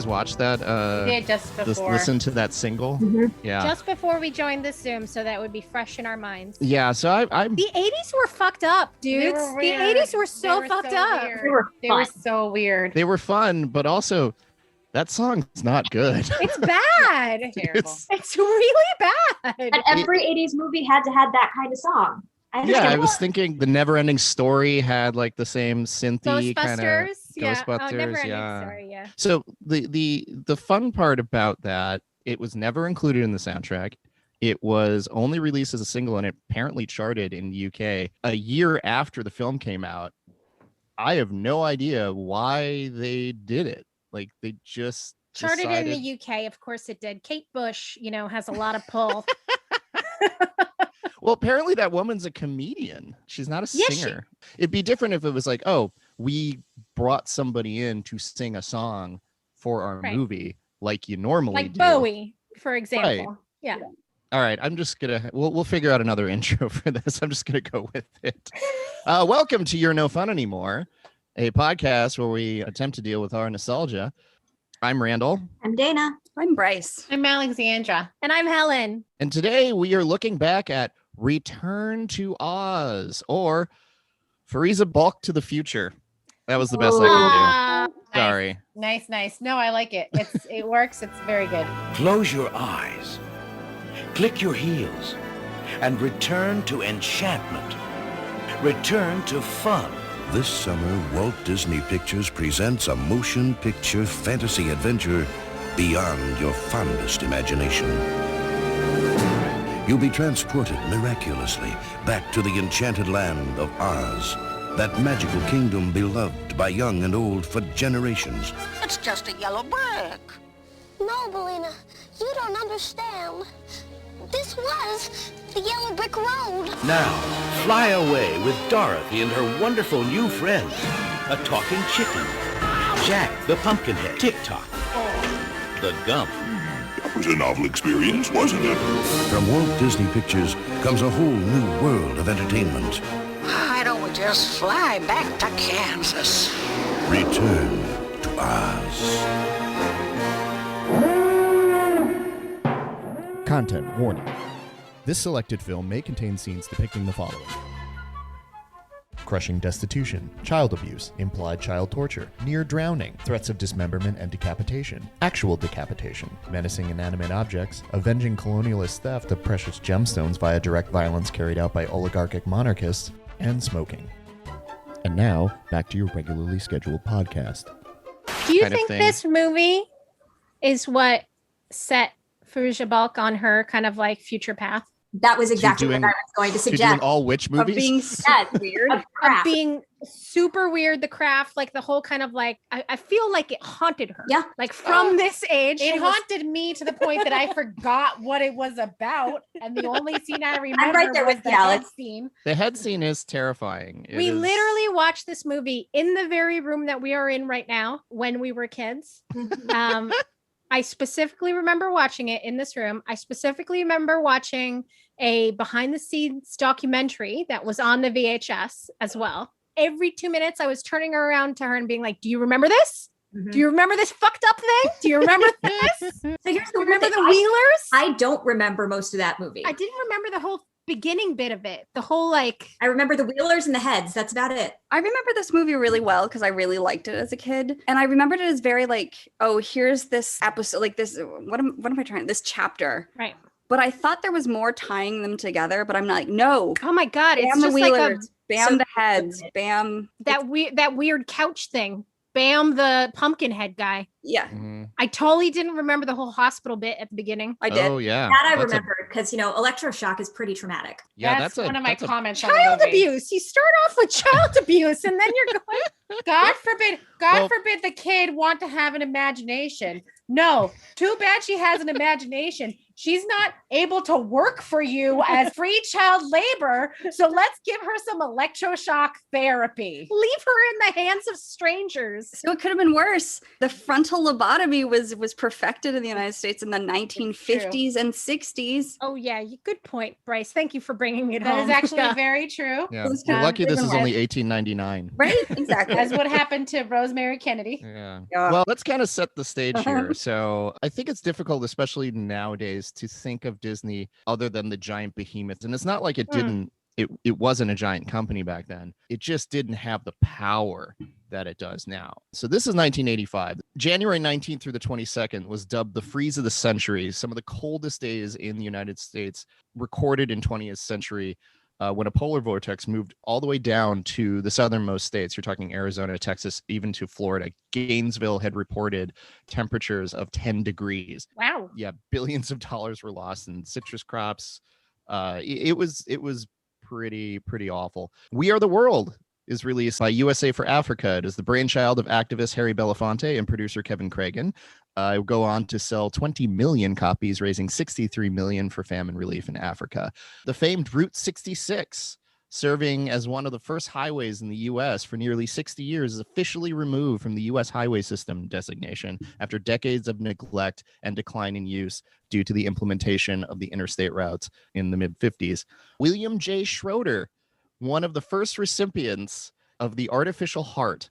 guys watch that? We did just before. Listen to that single. Mm-hmm. Yeah. Just before we joined the Zoom, so that would be fresh in our minds. Yeah. So I'm. The 80s were fucked up, dudes. The 80s were so fucked up. They were so weird. They were fun, but also that song's not good. It's bad. It's terrible. It's really bad. And every 80s movie had to have that kind of song. I was thinking the Never-Ending Story had like the same synthy kind of Ghostbusters. Ghostbusters. Story, yeah. So the fun part about that, it was never included in the soundtrack. It was only released as a single, and it apparently charted in the UK a year after the film came out. I have no idea why they did it. Like they just charted decided... in the UK. Of course it did. Kate Bush, has a lot of pull. Well, apparently that woman's a comedian. She's not a singer. It'd be different if it was like, oh, we brought somebody in to sing a song for our movie like you normally do. Like Bowie, for example. Right. Yeah. All right. I'm just going to, we'll figure out another intro for this. I'm just going to go with it. Welcome to You're No Fun Anymore, a podcast where we attempt to deal with our nostalgia. I'm Randall. I'm Dana. I'm Bryce. I'm Alexandra. And I'm Helen. And today we are looking back at Return to Oz, or Fairuza Balk to the Future. That was the best I could do. Sorry. Nice. No, I like it. It works. It's very good. Close your eyes, click your heels, and return to enchantment. Return to fun. This summer, Walt Disney Pictures presents a motion picture fantasy adventure beyond your fondest imagination. You'll be transported miraculously back to the enchanted land of Oz, that magical kingdom beloved by young and old for generations. It's just a yellow brick. No, Belina, you don't understand. This was the yellow brick road. Now, fly away with Dorothy and her wonderful new friends. A talking chicken, Jack the Pumpkinhead, Tick-Tock, the Gump. That was a novel experience, wasn't it? From Walt Disney Pictures comes a whole new world of entertainment. Why don't we just fly back to Kansas? Return to Oz. Content warning. This selected film may contain scenes depicting the following: crushing destitution, child abuse, implied child torture, near drowning, threats of dismemberment and decapitation, actual decapitation, menacing inanimate objects, avenging colonialist theft of precious gemstones via direct violence carried out by oligarchic monarchists, and smoking. And now, back to your regularly scheduled podcast. Do you think this movie is what set Fairuza Balk on her kind of like future path? That was exactly what I was going to suggest. Doing all witch movies? Of being weird. Of being super weird, the craft, like the whole kind of like, I feel like it haunted her. Yeah. Like from this age. It haunted me to the point that I forgot what it was about. And the only scene I remember I'm right there was with the Alex. head scene. The head scene is terrifying. We literally watched this movie in the very room that we are in right now when we were kids. I specifically remember watching it in this room. I specifically remember watching a behind the scenes documentary that was on the VHS as well. Every 2 minutes, I was turning around to her and being like, do you remember this? Mm-hmm. Do you remember this fucked up thing? Do you remember this? So here's the remember the Wheelers? I don't remember most of that movie. I didn't remember the whole beginning bit of it. The whole like. I remember the Wheelers and the heads. That's about it. I remember this movie really well because I really liked it as a kid. And I remembered it as very like, oh, here's this episode, like this, what am I trying, this chapter. Right. But I thought there was more tying them together, but I'm like, no. Oh my God. Bam It's the just Wheelers, like bam the heads, bam. that weird couch thing. Bam the pumpkin head guy. Yeah. Mm-hmm. I totally didn't remember the whole hospital bit at the beginning. I did. Oh, yeah. That I remember because, electroshock is pretty traumatic. Yeah, that's one of my comments. Child abuse. You start off with child abuse and then you're going. God forbid the kid want to have an imagination. No, too bad she has an imagination. she's not able to work for you as free child labor. So let's give her some electroshock therapy. Leave her in the hands of strangers. So it could have been worse. The frontal lobotomy was perfected in the United States in the 1950s and 60s. Oh yeah, good point, Bryce. Thank you for bringing it That home. is actually very true. Yeah. You're lucky this is only 1899. Right? Exactly. As what happened to Rosemary Kennedy. Yeah. Yeah. Well, let's kind of set the stage here. So I think it's difficult, especially nowadays, to think of Disney other than the giant behemoths. And it's not like it didn't, it wasn't a giant company back then. It just didn't have the power that it does now. So this is 1985. January 19th through the 22nd was dubbed the freeze of the century, some of the coldest days in the United States recorded in 20th century. When a polar vortex moved all the way down to the southernmost states, you're talking Arizona, Texas, even to Florida. Gainesville had reported temperatures of 10 degrees. Wow. Yeah, billions of dollars were lost in citrus crops. It was pretty awful. We Are the World is released by USA for Africa. It is the brainchild of activist Harry Belafonte and producer Kevin Cragen. It will go on to sell 20 million copies, raising 63 million for famine relief in Africa. The famed Route 66, serving as one of the first highways in the U.S. for nearly 60 years, is officially removed from the U.S. highway system designation after decades of neglect and decline in use due to the implementation of the interstate routes in the mid-50s. William J. Schroeder, one of the first recipients of the artificial heart,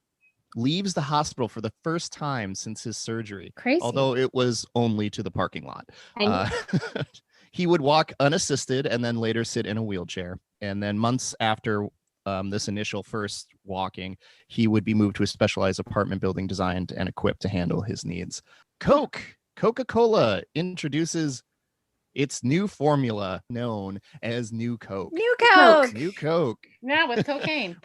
leaves the hospital for the first time since his surgery. Crazy. Although it was only to the parking lot. And He would walk unassisted and then later sit in a wheelchair. And then months after this initial first walking, he would be moved to a specialized apartment building designed and equipped to handle his needs. Coca-Cola introduces its new formula known as New Coke. New Coke. New Coke. Now with cocaine.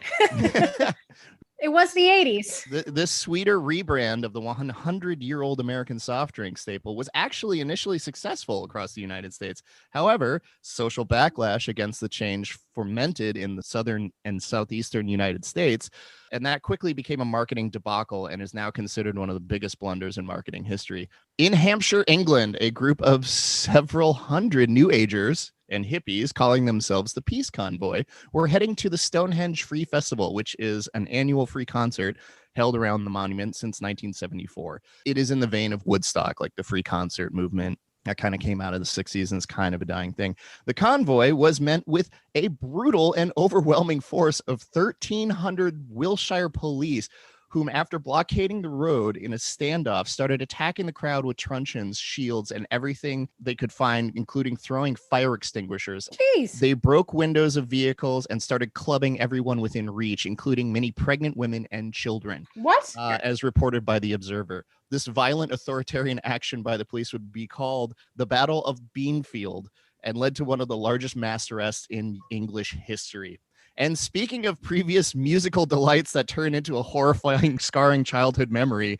It was the 80s. This sweeter rebrand of the 100-year-old American soft drink staple was actually initially successful across the United States. However, social backlash against the change fermented in the southern and southeastern United States, and that quickly became a marketing debacle and is now considered one of the biggest blunders in marketing history. In Hampshire, England, a group of several hundred New Agers and hippies calling themselves the Peace Convoy were heading to the Stonehenge Free Festival, which is an annual free concert held around the monument since 1974. It is in the vein of Woodstock, like the free concert movement that kind of came out of the 60s and is kind of a dying thing. The convoy was met with a brutal and overwhelming force of 1,300 Wiltshire police, whom, after blockading the road in a standoff, started attacking the crowd with truncheons, shields, and everything they could find, including throwing fire extinguishers. Jeez. They broke windows of vehicles and started clubbing everyone within reach, including many pregnant women and children, What? as reported by The Observer. This violent authoritarian action by the police would be called the Battle of Beanfield and led to one of the largest mass arrests in English history. And speaking of previous musical delights that turn into a horrifying, scarring childhood memory,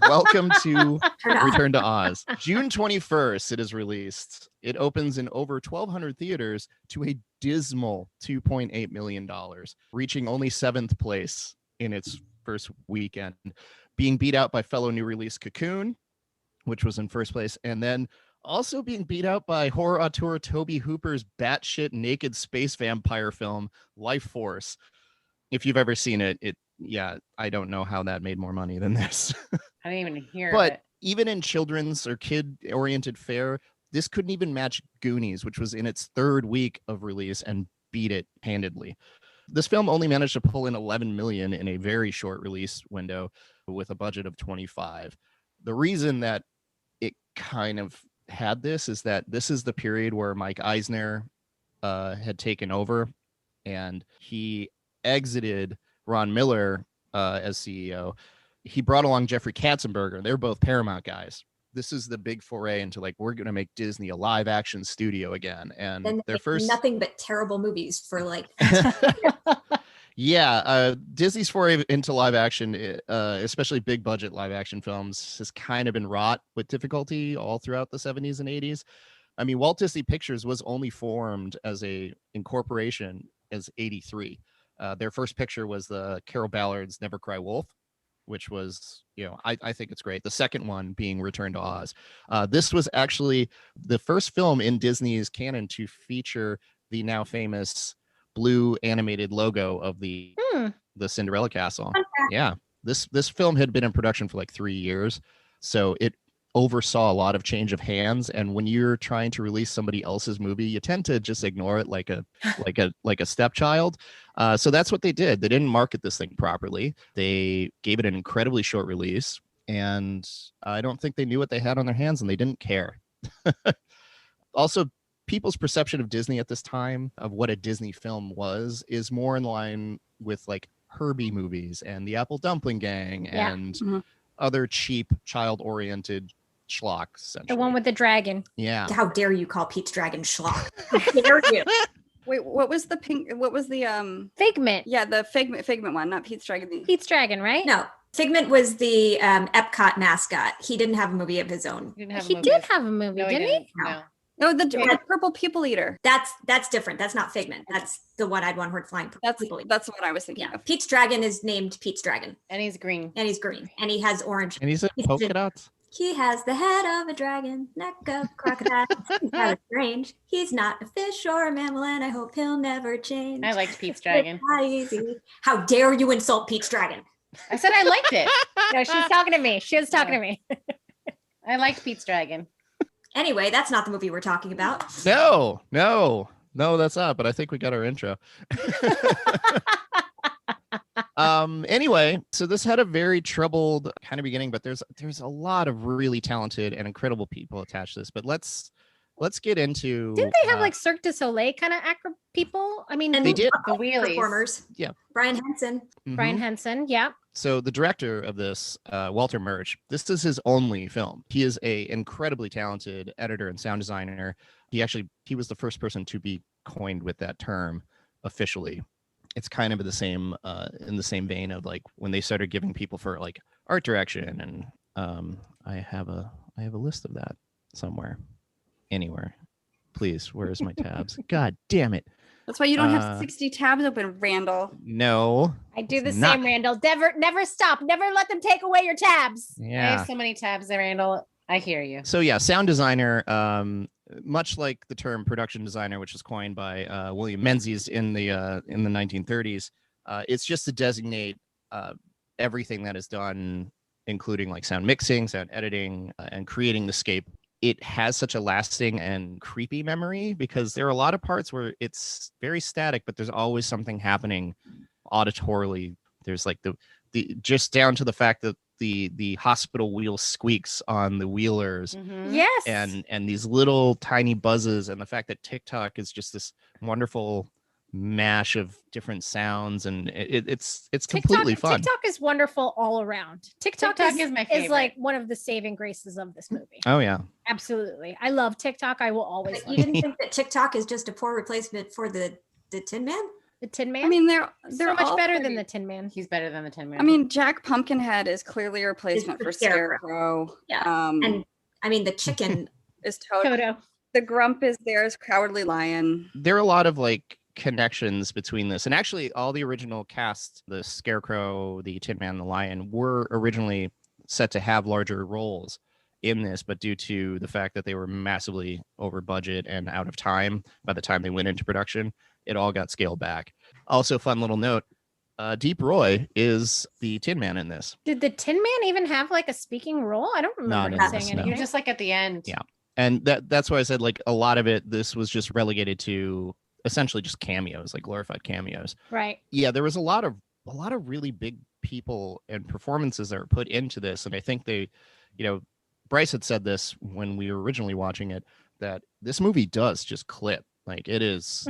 welcome to Return to Oz. June 21st, it is released. It opens in over 1,200 theaters to a dismal $2.8 million, reaching only 7th place in its first weekend, being beat out by fellow new release Cocoon, which was in first place, and then also being beat out by horror auteur Tobe Hooper's batshit naked space vampire film, Life Force. If you've ever seen it, I don't know how that made more money than this. I didn't even hear But it. even in children's or kid-oriented fare, this couldn't even match Goonies, which was in its 3rd week of release and beat it handedly. This film only managed to pull in 11 million in a very short release window with a budget of 25. The reason that it kind of had this is that this is the period where Mike Eisner had taken over, and he exited Ron Miller as CEO. He brought along Jeffrey Katzenberger. They're both Paramount guys. This is the big foray into, like, we're going to make Disney a live action studio again. And their first nothing but terrible movies for like Yeah, Disney's foray into live action, especially big budget live action films, has kind of been wrought with difficulty all throughout the 70s and 80s. I mean, Walt Disney Pictures was only formed as a incorporation as 83. Their first picture was the Carol Ballard's Never Cry Wolf. which was, I think it's great. The second one being Return to Oz. This was actually the first film in Disney's canon to feature the now famous blue animated logo of the Cinderella Castle. Yeah. This film had been in production for like 3 years. So it oversaw a lot of change of hands, and when you're trying to release somebody else's movie, you tend to just ignore it like a stepchild. So that's what they did. They didn't market this thing properly. They gave it an incredibly short release, and I don't think they knew what they had on their hands, and they didn't care. Also, people's perception of Disney at this time, of what a Disney film was, is more in line with like Herbie movies and the Apple Dumpling Gang and other cheap child-oriented schlocks. Essentially. The one with the dragon. Yeah. How dare you call Pete's Dragon schlock? How dare you? Wait, what was the pink? What was the Figment? Yeah, the Figment one, not Pete's Dragon. Pete's Dragon, right? No, Figment was the Epcot mascot. He didn't have a movie of his own. He did have a movie, No, didn't he? No. No, the purple people eater. That's different. That's not Figment. That's the one-eyed one-horned flying people eater. That's what I was thinking of. Pete's Dragon is named Pete's Dragon. And he's green. And he's green. And he has orange. And he's a polka dots. He has the head of a dragon, neck of a crocodile. He's kind of strange. He's not a fish or a mammal, and I hope he'll never change. I liked Pete's Dragon. It's not easy. How dare you insult Pete's Dragon? I said I liked it. No, she's talking to me. She was talking to me. I liked Pete's Dragon. Anyway, that's not the movie we're talking about. No, that's not. But I think we got our intro. Anyway, so this had a very troubled kind of beginning, but there's a lot of really talented and incredible people attached to this. But let's get into. Didn't they have like Cirque du Soleil kind of acro people? I mean, And They did. The wheelies. Performers. Yeah. Brian Henson. Brian Mhm. Henson, yeah. So the director of this, Walter Murch, this is his only film. He is a incredibly talented editor and sound designer. He was the first person to be coined with that term officially. It's kind of in the same vein of like when they started giving people for like art direction, and I have a list of that somewhere, anywhere. Please, where's my tabs? God damn it! That's why you don't have 60 tabs open, Randall. No, I do the it's not. same, Randall. Never stop. Never let them take away your tabs. I Yeah. have so many tabs there, Randall. I hear you. So yeah, sound designer, much like the term production designer, which was coined by William Menzies in the 1930s, it's just to designate everything that is done, including like sound mixing, sound editing, and creating the scape. It has such a lasting and creepy memory because there are a lot of parts where it's very static, but there's always something happening auditorily. There's like the just down to the fact that the hospital wheel squeaks on the wheelers. Mhm. Yes. And these little tiny buzzes, and the fact that TikTok is just this wonderful mash of different sounds, and it's completely fun. TikTok is wonderful all around. TikTok is my is favorite. like one of the saving graces of this movie. Oh yeah. Absolutely. I love TikTok. I will always But love you didn't think that TikTok is just a poor replacement for the Tin Man? the Tin Man. I mean, they're so much all better than pretty- the Tin Man. He's better than the Tin Man. I mean, Jack Pumpkinhead is clearly a replacement the for Scarecrow. Scarecrow. Yeah. And I mean, the chicken. Is totally. Toto. The Grump is there as Cowardly Lion. There are a lot of like connections between this, and actually all the original cast, the Scarecrow, the Tin Man, the Lion, were originally set to have larger roles in this, but due to the fact that they were massively over budget and out of time by the time they went into production, it all got scaled back. Also, fun little note, Deep Roy is the Tin Man in this. Did the Tin Man even have like a speaking role? I don't remember him Not in saying this, no. anything. You're just like at the end. Yeah. And that's why I said like a lot of it, this was just relegated to essentially just cameos, like glorified cameos. Right. Yeah, there was a lot of really big people and performances that were put into this, and I think they, Bryce had said this when we were originally watching it, that this movie does just clip. Like it is,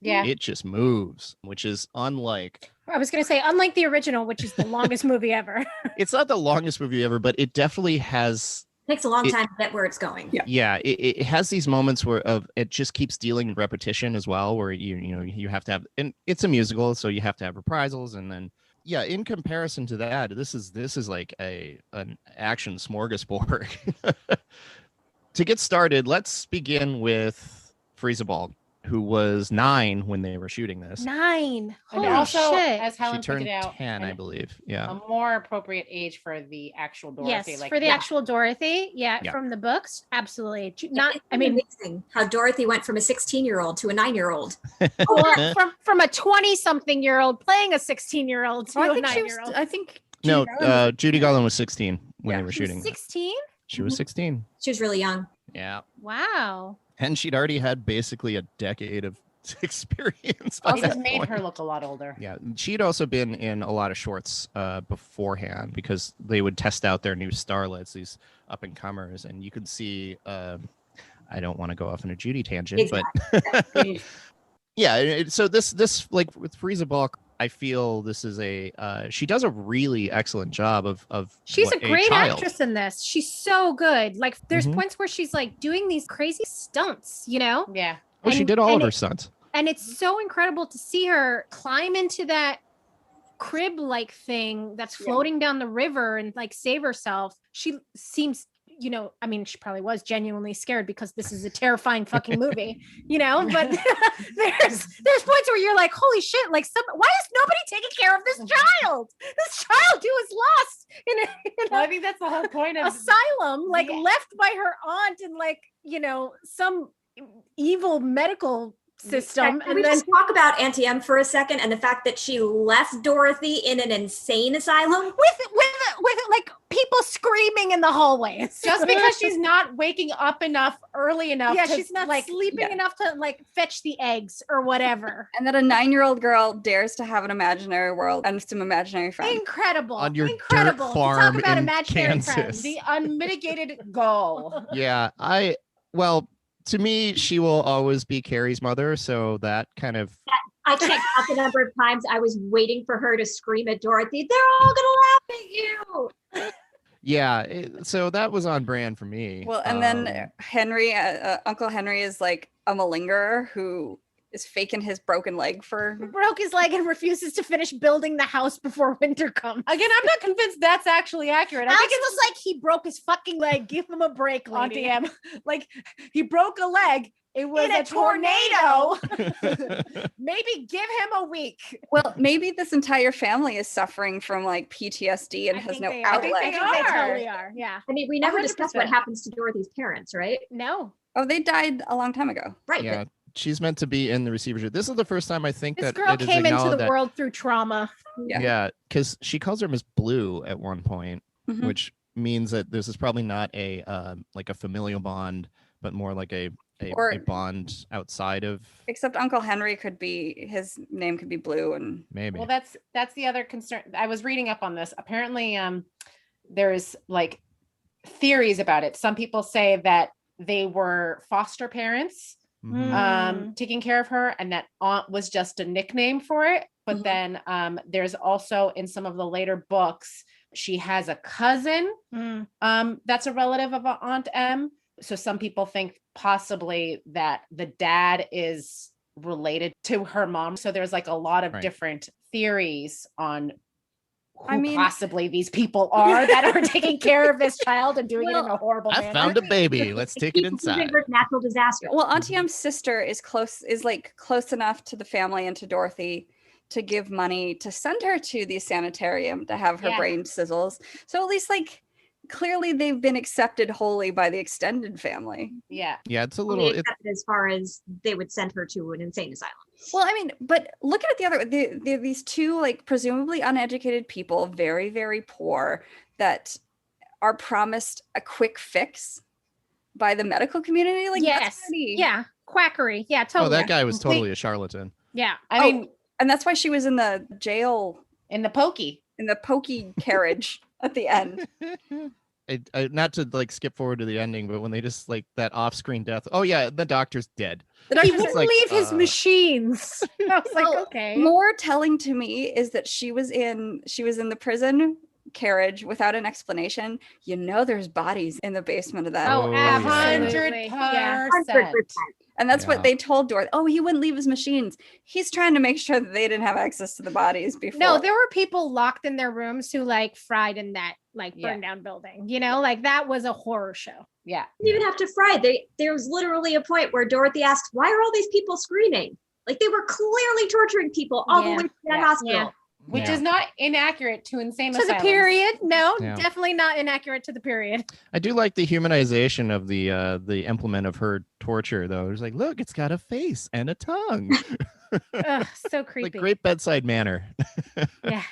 Yeah. it just moves, which is unlike. I was going to say, unlike the original, which is the longest movie ever. It's not the longest movie ever, but it definitely has. Takes a long time to get where it's going. Yeah, it has these moments where it just keeps dealing with repetition as well, where you have to have, and it's a musical, so you have to have reprisals, and then in comparison to that, this is like an action smorgasbord. To get started, let's begin with Fairuza Balk, who was 9 when they were shooting this. 9. And Holy also, shit. as Helen She turned pointed out, 10, I believe. Yeah. a more appropriate age for the actual Dorothy. Yes, like for the actual Dorothy. Yeah, Yeah. from the books. Absolutely. It's amazing how Dorothy went from a 16-year-old to a 9-year-old. Well, from a 20-something-year-old playing a 16-year-old to Well, I a think she was, 9-year-old. I think No, Judy Garland was- Judy Garland was 16 when they were She was shooting. 16? She was 16. She was really young. Yeah. Wow. And she'd already had basically a decade of experience. by It just that made point. her look a lot older. Yeah, she'd also been in a lot of shorts beforehand because they would test out their new starlets, these up and comers, and you could see. I don't want to go off on a Judy tangent, but yeah. So this like with Fairuza Balk, I feel this is she does a really excellent job of. She's what a great child. actress in this. She's so good. Like there's Mhm. points where she's like doing these crazy stunts, you know? Yeah. Oh, she And- did all and of her it- stunts. And it's so incredible to see her climb into that crib like thing that's floating down the river and like save herself. She seems, you know, I mean, she probably was genuinely scared because this is a terrifying fucking movie, you know, but there's points where you're like, holy shit, like why is nobody taking care of this child? This child who is lost in Well, I think that's the whole point of asylum, like Yeah. left by her aunt in like, you know, some evil medical system. Can we And then just talk about Auntie M for a second and the fact that she left Dorothy in an insane asylum? with like people screaming in the hallways. just because she's not waking up enough early enough. Yeah, to, she's not like sleeping enough to like fetch the eggs or whatever. And that a 9-year-old girl dares to have an imaginary world and some imaginary friends. Incredible. On your dirt incredible. farm Talk about in imaginary Kansas. friends. the unmitigated goal. Yeah, well, to me, she will always be Carrie's mother, so that kind of I checked out the number of times I was waiting for her to scream at Dorothy, they're all gonna laugh at you. yeah. So that was on brand for me. Well, and then Henry, Uncle Henry is like a malingerer who is faking his broken leg for. broke his leg and refuses to finish building the house before winter comes. Again, I'm not convinced that's actually accurate. I Alex think it's was like, he broke his fucking leg. Give him a break, lady. Auntie M. Like he broke a leg. It was In a a tornado. tornado. Maybe give him a week. Well, maybe this entire family is suffering from like PTSD and I has think no they are. I think outlet. they are. totally are. Yeah. I mean, we never 100%. discussed what happens to Dorothy's parents, right? No. Oh, they died a long time ago. Right. yeah, she's meant to be in the receivership. This is the first time I think This that girl it is came into acknowledged the that, world through trauma. Yeah, because she calls her Miss Blue at one point, Mhm. which means that this is probably not a like a familial bond, but more like a Or- bond outside of Except Uncle Henry could be, his name could be Blue, and maybe. Well, that's the other concern. I was reading up on this. Apparently, there's like theories about it. Some people say that they were foster parents Mhm. taking care of her, and that aunt was just a nickname for it. But Mhm. then there's also in some of the later books, she has a cousin that's a relative of Aunt M. So some people think possibly that the dad is related to her mom. So there's like a lot of Right. different theories on who I mean- possibly these people are that are taking care of this child and doing it in a horrible I manner. found a baby. Let's take it inside. Natural disaster. well, Auntie M's sister is close enough to the family and to Dorothy to give money to send her to the sanitarium to have her Yeah. brain sizzles. So at least like clearly they've been accepted wholly by the extended family. Yeah. Yeah, it's a Only little. accepted as far as they would send her to an insane asylum. Well, I mean, but look at it the other way. These two like presumably uneducated people, very, very poor, that are promised a quick fix by the medical community. Like yes. that's pretty, Yeah. Quackery. Yeah, Oh, totally. that guy was Complete- totally a charlatan. Yeah. I Oh. mean, And that's why she was in the jail in the pokey. in the pokey carriage at the end. Not to like skip forward to the ending, but when they just like that off-screen death. Oh yeah, the doctor's dead. The He doctor's wouldn't like, leave his machines. I was like, Well, okay. more telling to me is that she was in the prison carriage without an explanation. You know, there's bodies in the basement of that. Oh, Oh, yeah. absolutely. Yeah. 100%. And that's Yeah. what they told Dorothy. Oh, he wouldn't leave his machines. He's trying to make sure that they didn't have access to the bodies before. No, there were people locked in their rooms who like fried in that like Yeah. burned down building. You know, like that was a horror show. Yeah. You didn't even have to fry. There was literally a point where Dorothy asked, why are all these people screaming? Like they were clearly torturing people all the way to that hospital. Yeah. Which is not inaccurate to insane To asylums. the period. No, Yeah. definitely not inaccurate to the period. I do like the humanization of the implement of her torture, though. It's like, look, it's got a face and a tongue. Ugh, so creepy. Like great bedside manner. Yeah.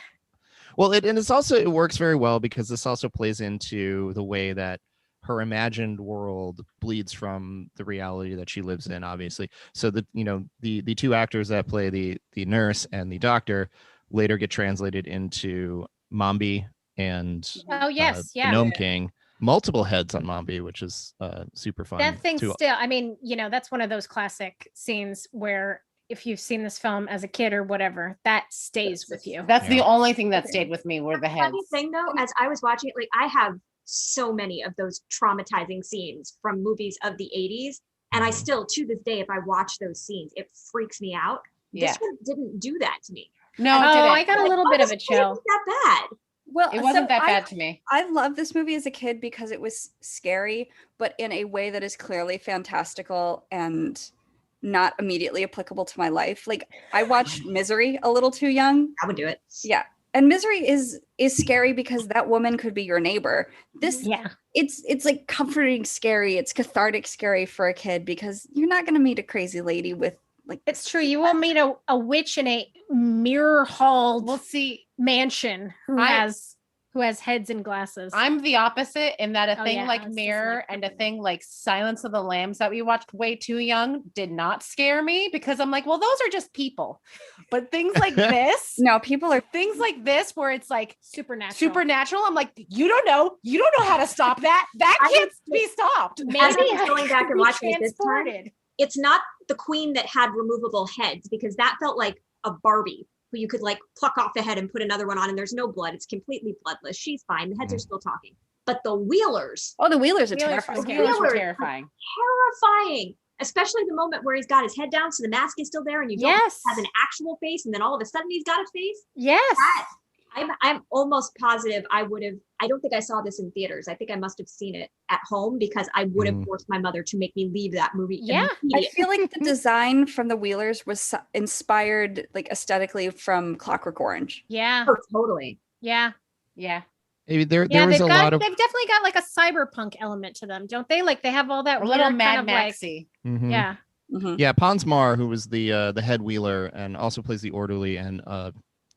Well, it works very well because this also plays into the way that her imagined world bleeds from the reality that she lives in, obviously. So the two actors that play the nurse and the doctor later get translated into Mombi and the Gnome King. Multiple heads on Mombi, which is super fun. That thing still, I mean, that's one of those classic scenes where if you've seen this film as a kid or whatever, that stays with you. That's the only thing that stayed with me were the heads. Funny thing though, as I was watching it, like I have so many of those traumatizing scenes from movies of the 80s. And I still, to this day, if I watch those scenes, it freaks me out. This one didn't do that to me. No, I got a little bit of a chill. It wasn't that bad. Well, it wasn't that bad to me. I loved this movie as a kid because it was scary, but in a way that is clearly fantastical and not immediately applicable to my life. Like I watched Misery a little too young. I would do it. Yeah. And Misery is scary because that woman could be your neighbor. This, it's like comforting scary. It's cathartic scary for a kid because you're not going to meet a crazy lady with like. It's true. You won't meet a witch in a mirror halled mansion who has heads and glasses. I'm the opposite in that a thing like it's Mirror and a thing like Silence of the Lambs that we watched way too young did not scare me because I'm like, well, those are just people. But things like this, no, people are things like this where it's like supernatural. I'm like, you don't know how to stop that. That can't be stopped. Maybe I'm going back and watching it this time. It's not the queen that had removable heads because that felt like a Barbie who you could like pluck off the head and put another one on and there's no blood. It's completely bloodless. She's fine. The heads are still talking. But the Wheelers. Oh, the Wheelers are terrifying. The Wheelers were terrifying. Terrifying. Especially the moment where he's got his head down so the mask is still there and you don't have an actual face and then all of a sudden he's got a face. Yes. I'm almost positive I don't think I saw this in theaters. I think I must have seen it at home because I would have forced my mother to make me leave that movie. Yeah. I feel like the design from the Wheelers was inspired like aesthetically from Clockwork Orange. Yeah. Oh, totally. Yeah. Yeah. Maybe there was a lot of. They've definitely got like a cyberpunk element to them, don't they? Like they have all that a little weird Mad kind of Maxy. like, Mhm. yeah. Mm-hmm. Yeah, Pons Maar, who was the head Wheeler and also plays the orderly and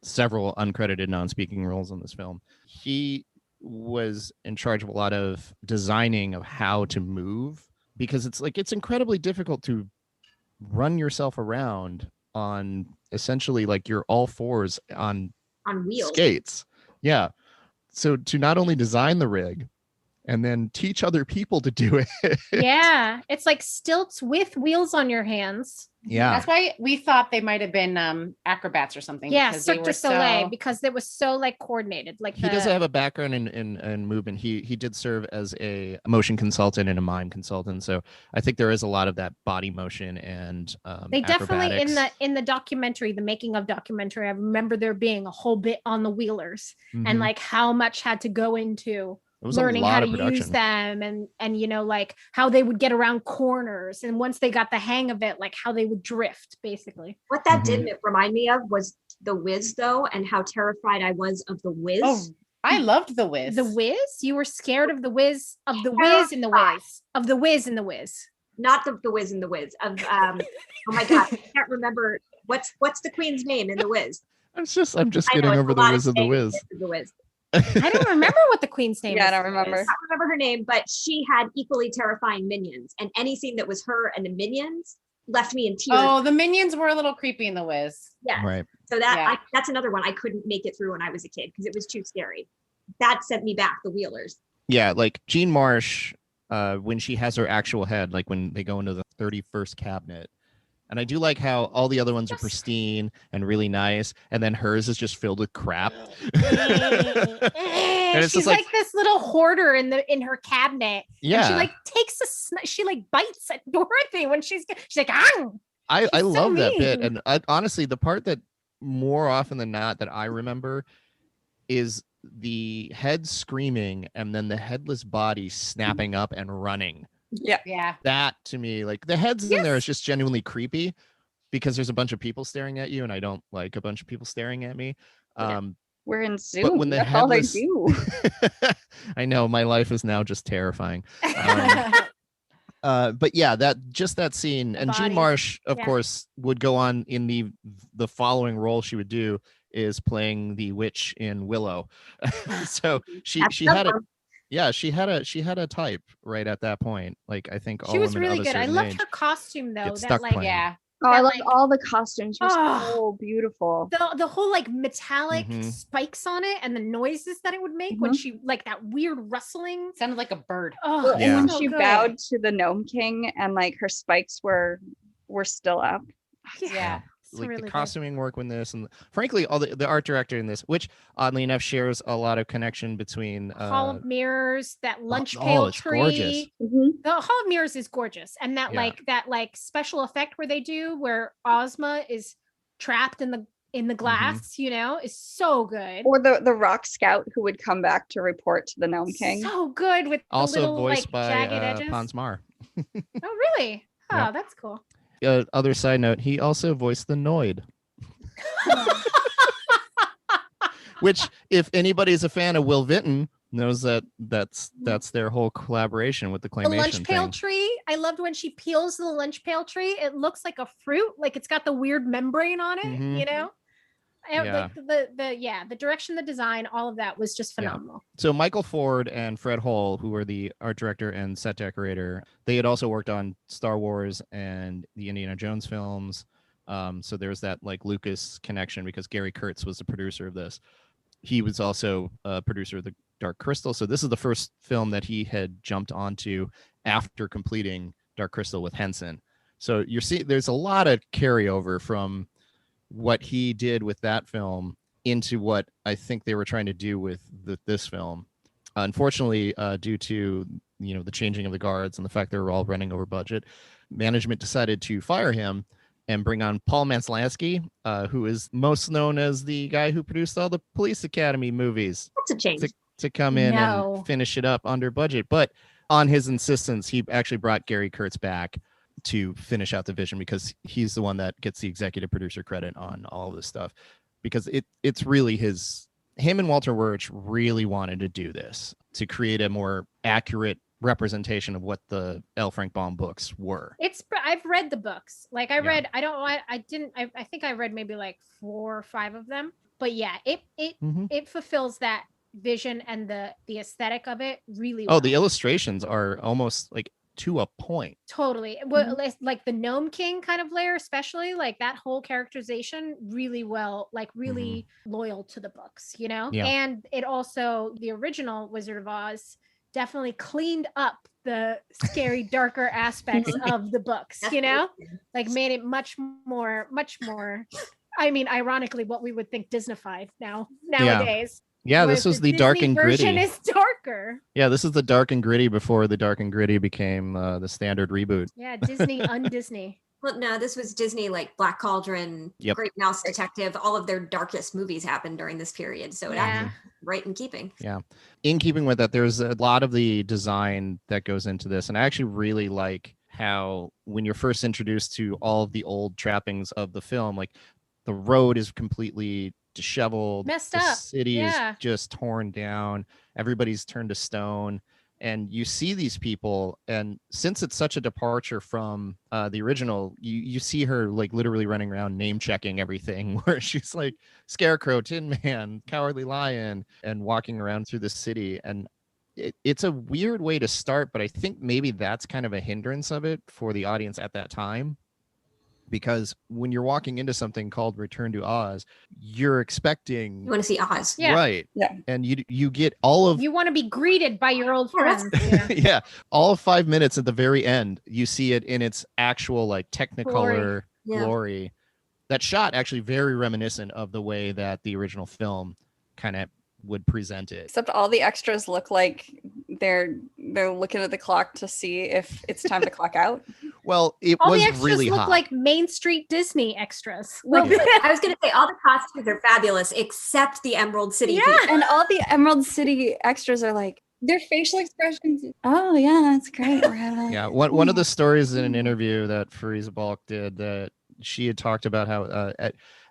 several uncredited non-speaking roles in this film. He was in charge of a lot of designing of how to move because it's incredibly difficult to run yourself around on essentially like you're all fours on wheels skates. Yeah. So to not only design the rig and then teach other people to do it. Yeah. It's like stilts with wheels on your hands. Yeah. That's why we thought they might have been acrobats or something. Yeah, because Cirque du Soleil, because it was so like coordinated. Like he doesn't have a background in movement. He did serve as a motion consultant and a mime consultant. So I think there is a lot of that body motion and they definitely acrobatics. in the documentary, the making of documentary, I remember there being a whole bit on the Wheelers and like how much had to go into learning how to use them and like how they would get around corners and once they got the hang of it, like how they would drift basically. What that did remind me of was The Wiz though, and how terrified I was of The Wiz. Oh, I loved The Wiz. The Wiz? You were scared of The Wiz, of The Wiz in The Wiz, of The Wiz in The Wiz. Not the Wiz in The Wiz. Of oh my god, I can't remember what's the queen's name in The Wiz. I'm just getting over The Wiz of The Wiz. The Wiz. I don't remember what the queen's name is. Yeah, I don't remember. I don't remember her name, but she had equally terrifying minions. And any scene that was her and the minions left me in tears. Oh, the minions were a little creepy in The Wiz. Yeah. Right. So that's another one I couldn't make it through when I was a kid because it was too scary. That sent me back, the Wheelers. Yeah, like Jean Marsh, when she has her actual head, like when they go into the 31st cabinet. And I do like how all the other ones are pristine and really nice, and then hers is just filled with crap. And it's She's just like this little hoarder in her cabinet. Yeah. And she like takes she like bites at Dorothy when she's like, ah. I love that bit. mean. And honestly, the part that more often than not that I remember is the head screaming and then the headless body snapping up and running. Yeah. That to me, like the heads in there is just genuinely creepy because there's a bunch of people staring at you, and I don't like a bunch of people staring at me. We're in Zoom. But when the That's headless, all they do. I know my life is now just terrifying. But yeah, that scene, and Jean Marsh, of course, would go on in the following role she would do is playing the witch in Willow. So she had a type right at that point. Like I think she was really good. I loved her costume though. That like yeah. Oh, I loved all the costumes. She was so beautiful. The whole like metallic spikes on it and the noises that it would make when she like that weird rustling. Sounded like a bird. Oh, and when she bowed to the Gnome King and like her spikes were still up. Yeah. Like really the costuming work in this, and frankly, all the art director in this, which oddly enough shares a lot of connection between Hall of Mirrors, that lunch pail tree. Gorgeous. The Hall of Mirrors is gorgeous, and that like special effect where they do where Ozma is trapped in the glass, you know, is so good. Or the rock scout who would come back to report to the Gnome King. So good with also the little voiced like jagged by edges. Pons Maar. Oh really? Oh, that's cool. Other side note, he also voiced the Noid. Which, if anybody's a fan of Will Vinton, knows that's their whole collaboration with the claymation. The lunch pail tree. I loved when she peels the lunch pail tree. It looks like a fruit, like it's got the weird membrane on it, you know? Like the direction, the design, all of that was just phenomenal. So Michael Ford and Fred Hull, who were the art director and set decorator, they had also worked on Star Wars and the Indiana Jones films. So there's that like Lucas connection because Gary Kurtz was the producer of this. He was also a producer of the Dark Crystal. So this is the first film that he had jumped onto after completing Dark Crystal with Henson. So you're seeing there's a lot of carryover from what he did with that film into what I think they were trying to do with this film. Unfortunately, due to the changing of the guards and the fact they were all running over budget, management decided to fire him and bring on Paul Maslansky, who is most known as the guy who produced all the Police Academy movies. That's a change. To come in and finish it up under budget. But on his insistence, he actually brought Gary Kurtz back to finish out the vision because he's the one that gets the executive producer credit on all of this stuff, because it's really him and Walter Wirch really wanted to do this to create a more accurate representation of what the L. Frank Baum books were. I've read the books. Like I read, I think I read maybe like 4 or 5 of them, but yeah, it fulfills that vision and the aesthetic of it really well. The illustrations are almost like to a point. Totally. Like the Gnome King kind of layer, especially like that whole characterization really well, like really loyal to the books, you know? Yeah. And it also, the original Wizard of Oz definitely cleaned up the scary, darker aspects of the books, you know? Like made it much more, I mean, ironically, what we would think Disneyfied nowadays. Yeah, this was the dark and gritty. Version is darker. Yeah, this is the dark and gritty before the dark and gritty became the standard reboot. Yeah, Disney un-Disney. Well, no, this was Disney, like Black Cauldron, Great Mouse Detective. All of their darkest movies happened during this period, so it actually right in keeping. Yeah, in keeping with that, there's a lot of the design that goes into this, and I actually really like how when you're first introduced to all of the old trappings of the film, like the road is completely disheveled, messed the up. City is just torn down. Everybody's turned to stone, and you see these people. And since it's such a departure from the original, you see her like literally running around name checking everything, where she's like Scarecrow, Tin Man, Cowardly Lion, and walking around through the city. And it's a weird way to start, but I think maybe that's kind of a hindrance of it for the audience at that time. Because when you're walking into something called Return to Oz, you're expecting you want to see Oz, right? Yeah, and you get all of you want to be greeted by your old friends. Yeah, all of 5 minutes at the very end, you see it in its actual like Technicolor glory. That shot actually very reminiscent of the way that the original film kind of would present it. Except all the extras look like they're looking at the clock to see if it's time to clock out. Well, it All was the extras really look hot. like Main Street Disney extras. I was going to say all the costumes are fabulous except the Emerald City. Yeah. people. And all the Emerald City extras are like, their facial expressions. Oh yeah, that's great. We're having Yeah, one of the stories in an interview that Fairuza Balk did, that she had talked about how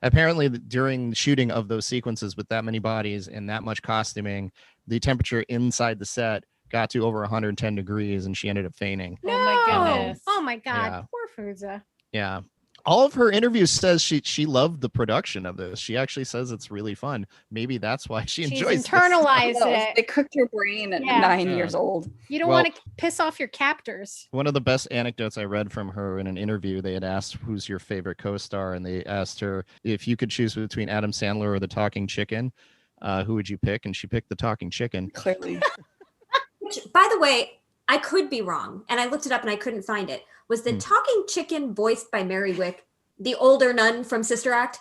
apparently during shooting of those sequences with that many bodies and that much costuming, the temperature inside the set got to over 110 degrees and she ended up fainting. Oh my goodness. Oh my God. Yeah. Poor Fairuza. Yeah. All of her interviews says she loved the production of this. She actually says it's really fun. Maybe that's why she She's enjoys internalized They it. cooked her brain at Yeah. 9 Yeah. years old. You don't Well- want to piss off your captors. One of the best anecdotes I read from her in an interview, they had asked who's your favorite co-star, and they asked her if you could choose between Adam Sandler or the Talking Chicken, who would you pick? And she picked the Talking Chicken. Clearly. Which, by the way, I could be wrong, and I looked it up and I couldn't find it. Was the talking chicken voiced by Mary Wick, the older nun from Sister Act?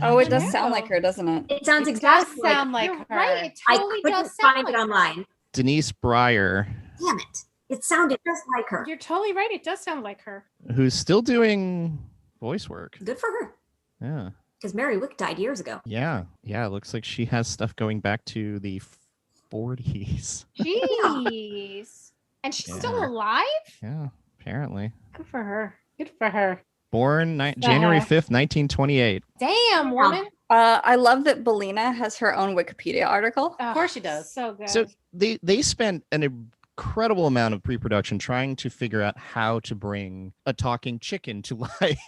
Oh, it does know. sound like her, doesn't it? It sounds It does exactly like sound like You're her. right. It I totally couldn't does sound find like it her. online. Denise Breyer, Damn it. It sounded just like her. You're totally right. It does sound like her. who's still doing voice work. Good for her. Yeah. Because Mary Wick died years ago. Yeah. Yeah. It looks like she has stuff going back to the 40s. Jeez. And she's still Yeah. alive? Yeah. Apparently. Good for her. Good for her. Born January 5th, 1928. Damn, woman. I love that Belina has her own Wikipedia article. Of course she does. So good. So they spent an incredible amount of pre-production trying to figure out how to bring a talking chicken to life.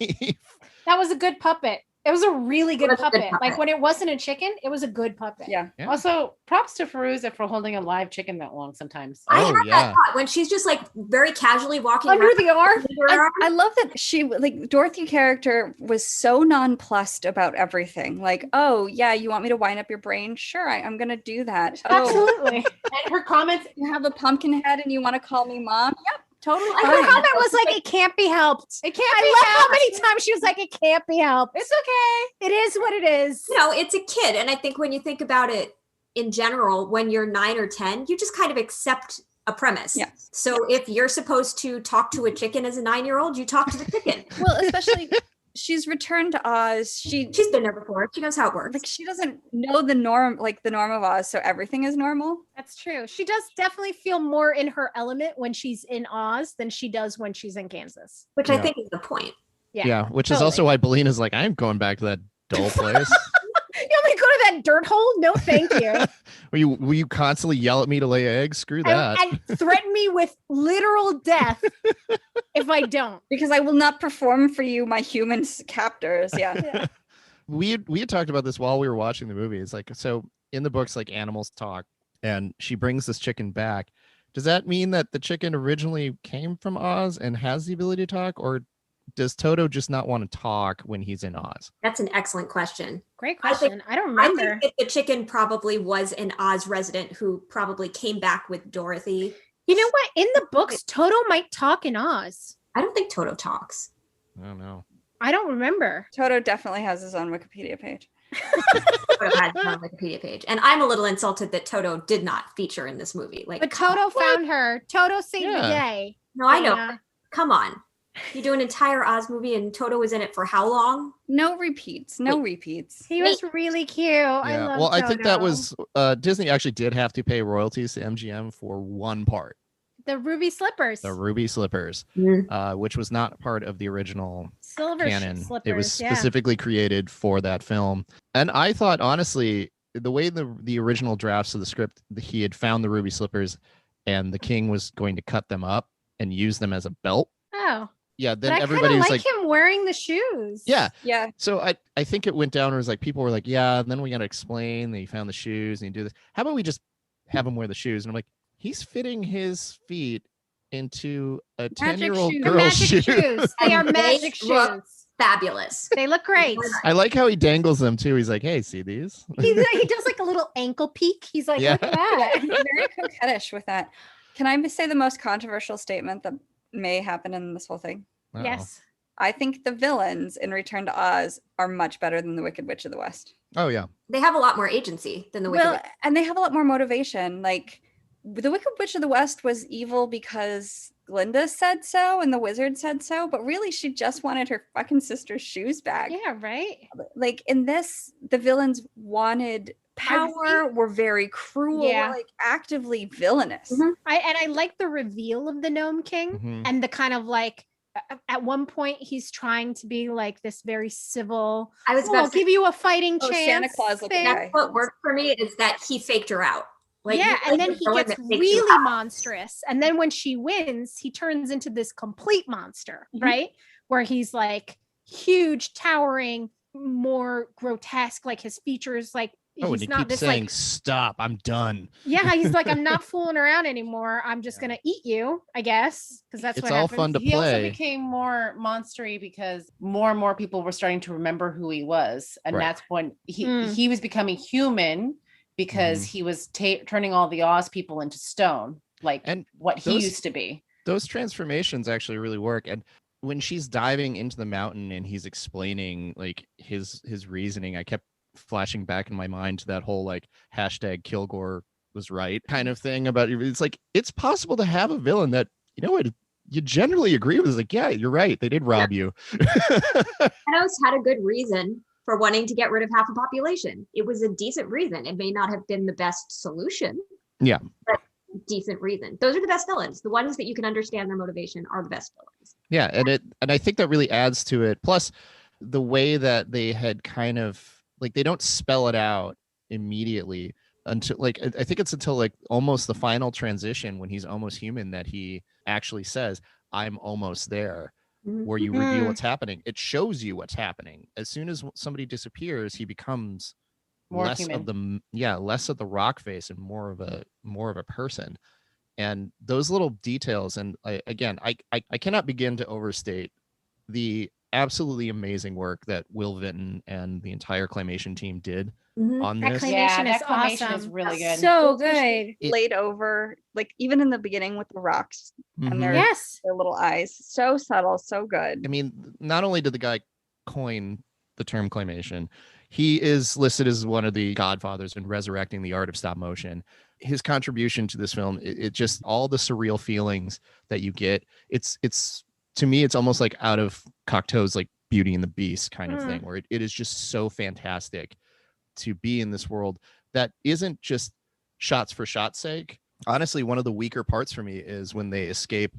That was a good puppet. It was a really good It was a good puppet. puppet. Like when it wasn't a chicken, it was a good puppet. Yeah. Yeah. Also, props to Fairuza for holding a live chicken that long sometimes. I Oh, had yeah. that thought when she's just like very casually walking Under around. the arm. Under her arm. I love that she, like, Dorothy character was so nonplussed about everything. Like, oh yeah, you want me to wind up your brain? Sure, I'm gonna do that. Oh, Absolutely. And her comments, you have a pumpkin head and you want to call me mom? Yep, totally Her fine. comment was like, it can't be helped. it can't I be love how helped. many times she was like, it can't be helped. It's okay. It is what it is. You know, it's a kid. And I think when you think about it in general, when you're 9 or 10, you just kind of accept a premise. Yeah. So if you're supposed to talk to a chicken as a 9-year-old, you talk to the chicken. Well, especially she's returned to Oz. She's been there before. She knows how it works. Like, she doesn't know the norm of Oz, so everything is normal. That's true. She does definitely feel more in her element when she's in Oz than she does when she's in Kansas. Which I Yeah. think is the point. Yeah. Which is also why Belina's like, I'm going back to that dull place. You want me to go to that dirt hole? No, thank you. will you constantly yell at me to lay eggs? Screw that. and threaten me with literal death if I don't. Because I will not perform for you, my human captors. Yeah. we had talked about this while we were watching the movie. It's like, so in the books, like, animals talk, and she brings this chicken back. Does that mean that the chicken originally came from Oz and has the ability to talk, or does Toto just not want to talk when he's in Oz? That's an excellent question. Great I think- question. I don't I remember. think that the chicken probably was an Oz resident who probably came back with Dorothy. You know what? In the books, Toto might talk in Oz. I don't think Toto talks. I don't know. I don't remember. Toto definitely has his own Wikipedia page. Toto has his own Wikipedia page. And I'm a little insulted that Toto did not feature in this movie. Like, But Toto found her. Toto saved the Yeah. day. no, I know. Dana. Come on. You do an entire Oz movie and Toto was in it for how long? No repeats. No repeats. He was really cute. I love well, I think that Toto. was Disney actually did have to pay royalties to MGM for one part, the ruby slippers. the ruby slippers, which was not part of the original Silver canon. slippers. It was yeah. specifically created for that film. And I thought, honestly, the way the original drafts of the script, he had found the ruby slippers and the king was going to cut them up and use them as a belt. Oh. Yeah, But then I everybody kind was of like, like him wearing the shoes. yeah. Yeah. So I think it went down and it was like, people were like, yeah, and then we got to explain that he found the shoes and he do this. How about we just have him wear the shoes? And I'm like, he's fitting his feet into a Magic 10-year-old shoes. They're girl's magic shoe. shoes. They are And they magic look- shoes. Fabulous. They look great. I like how he dangles them too. He's like, hey, see these? he does like a little ankle peek. He's like, Yeah. look at that. He's very coquettish with that. Can I say the most controversial statement that may happen in this whole thing? Uh-oh. Yes. I think the villains in Return to Oz are much better than the Wicked Witch of the West. Oh, yeah. They have a lot more agency than the Wicked Well, Witch. and they have a lot more motivation. Like, the Wicked Witch of the West was evil because Glinda said so and the wizard said so, but really she just wanted her fucking sister's shoes back. Yeah, right. Like in this, the villains wanted power, were very cruel, were like actively villainous. I like the reveal of the Gnome King and the kind of like at one point he's trying to be like this very civil. I'll give you a fighting chance. Santa Claus looking guy. That's what worked for me is that he faked her out. Like, yeah, and then he gets really monstrous. And then when she wins, he turns into this complete monster, right? Where he's like huge, towering, more grotesque, like his features, like and he keeps saying, stop, I'm done. Yeah, he's like, I'm not fooling around anymore. I'm just gonna eat you, I guess, because that's it's what all happens. fun to He play. also became more monstery because more and more people were starting to remember who he was, and that's when he was becoming human because he was turning all the Oz people into stone, like and what he used to be. Those transformations actually really work. And when she's diving into the mountain and he's explaining like his reasoning, I kept flashing back in my mind to that whole like hashtag Kilgore was right kind of thing about it's like it's possible to have a villain that you generally agree with. Is like, yeah, you're right, they did rob you. Thanos had a good reason for wanting to get rid of half the population. It was a decent reason. It may not have been the best solution. Yeah. But decent reason. Those are the best villains. The ones that you can understand their motivation are the best villains. Yeah, and I think that really adds to it. Plus the way that they had kind of like they don't spell it out immediately until like I think it's until like almost the final transition when he's almost human that he actually says, I'm almost there. Where you reveal what's happening. It shows you what's happening. As soon as somebody disappears, he becomes more less human. less of the rock face and more of a person. And those little details, and I cannot begin to overstate the absolutely amazing work that Will Vinton and the entire Claymation team did on this. Claymation is Claymation awesome. is really good. So good. Laid over, like even in the beginning with the rocks and their little eyes. So subtle, so good. I mean, not only did the guy coin the term claymation, he is listed as one of the godfathers in resurrecting the art of stop motion. His contribution to this film, it just all the surreal feelings that you get. It's to me, it's almost like out of Cocteau's like Beauty and the Beast kind of thing, where it is just so fantastic to be in this world that isn't just shots for shot's sake. Honestly, one of the weaker parts for me is when they escape,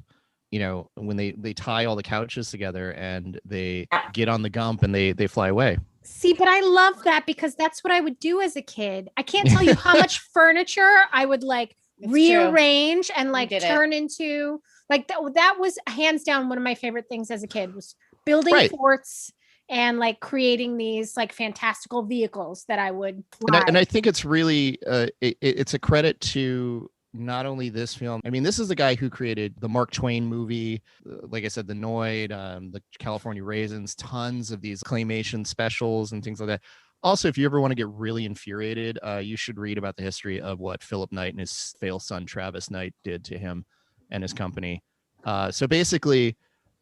when they tie all the couches together and they get on the Gump and they fly away. See, but I love that because that's what I would do as a kid. I can't tell you how much furniture I would like rearrange and like turn into like that was hands down one of my favorite things as a kid was building forts and like creating these like fantastical vehicles that I would and I think it's really it's a credit to not only this film. I mean, this is the guy who created the Mark Twain movie, like I said, the Noid, the California Raisins, tons of these claymation specials and things like that. Also, if you ever want to get really infuriated, you should read about the history of what Philip Knight and his fail son Travis Knight did to him and his company. So basically,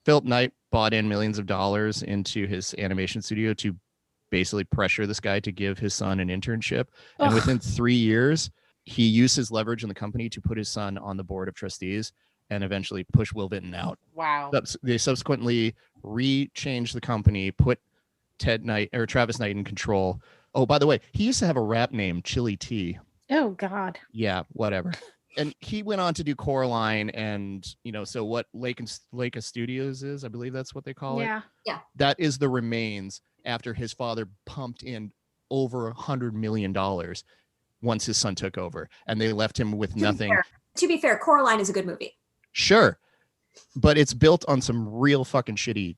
Philip Knight bought in millions of dollars into his animation studio to basically pressure this guy to give his son an internship. And within 3 years, he used his leverage in the company to put his son on the board of trustees and eventually push Will Vinton out. Wow. They subsequently re-changed the company, put Travis Knight in control. Oh, by the way, he used to have a rap name, Chili T. Oh, God. Yeah, whatever. And he went on to do Coraline and, so what Leica Studios is, I believe that's what they call it. Yeah. That is the remains after his father pumped in over $100 million once his son took over. And they left him with nothing. To be fair, Coraline is a good movie. Sure. But it's built on some real fucking shitty,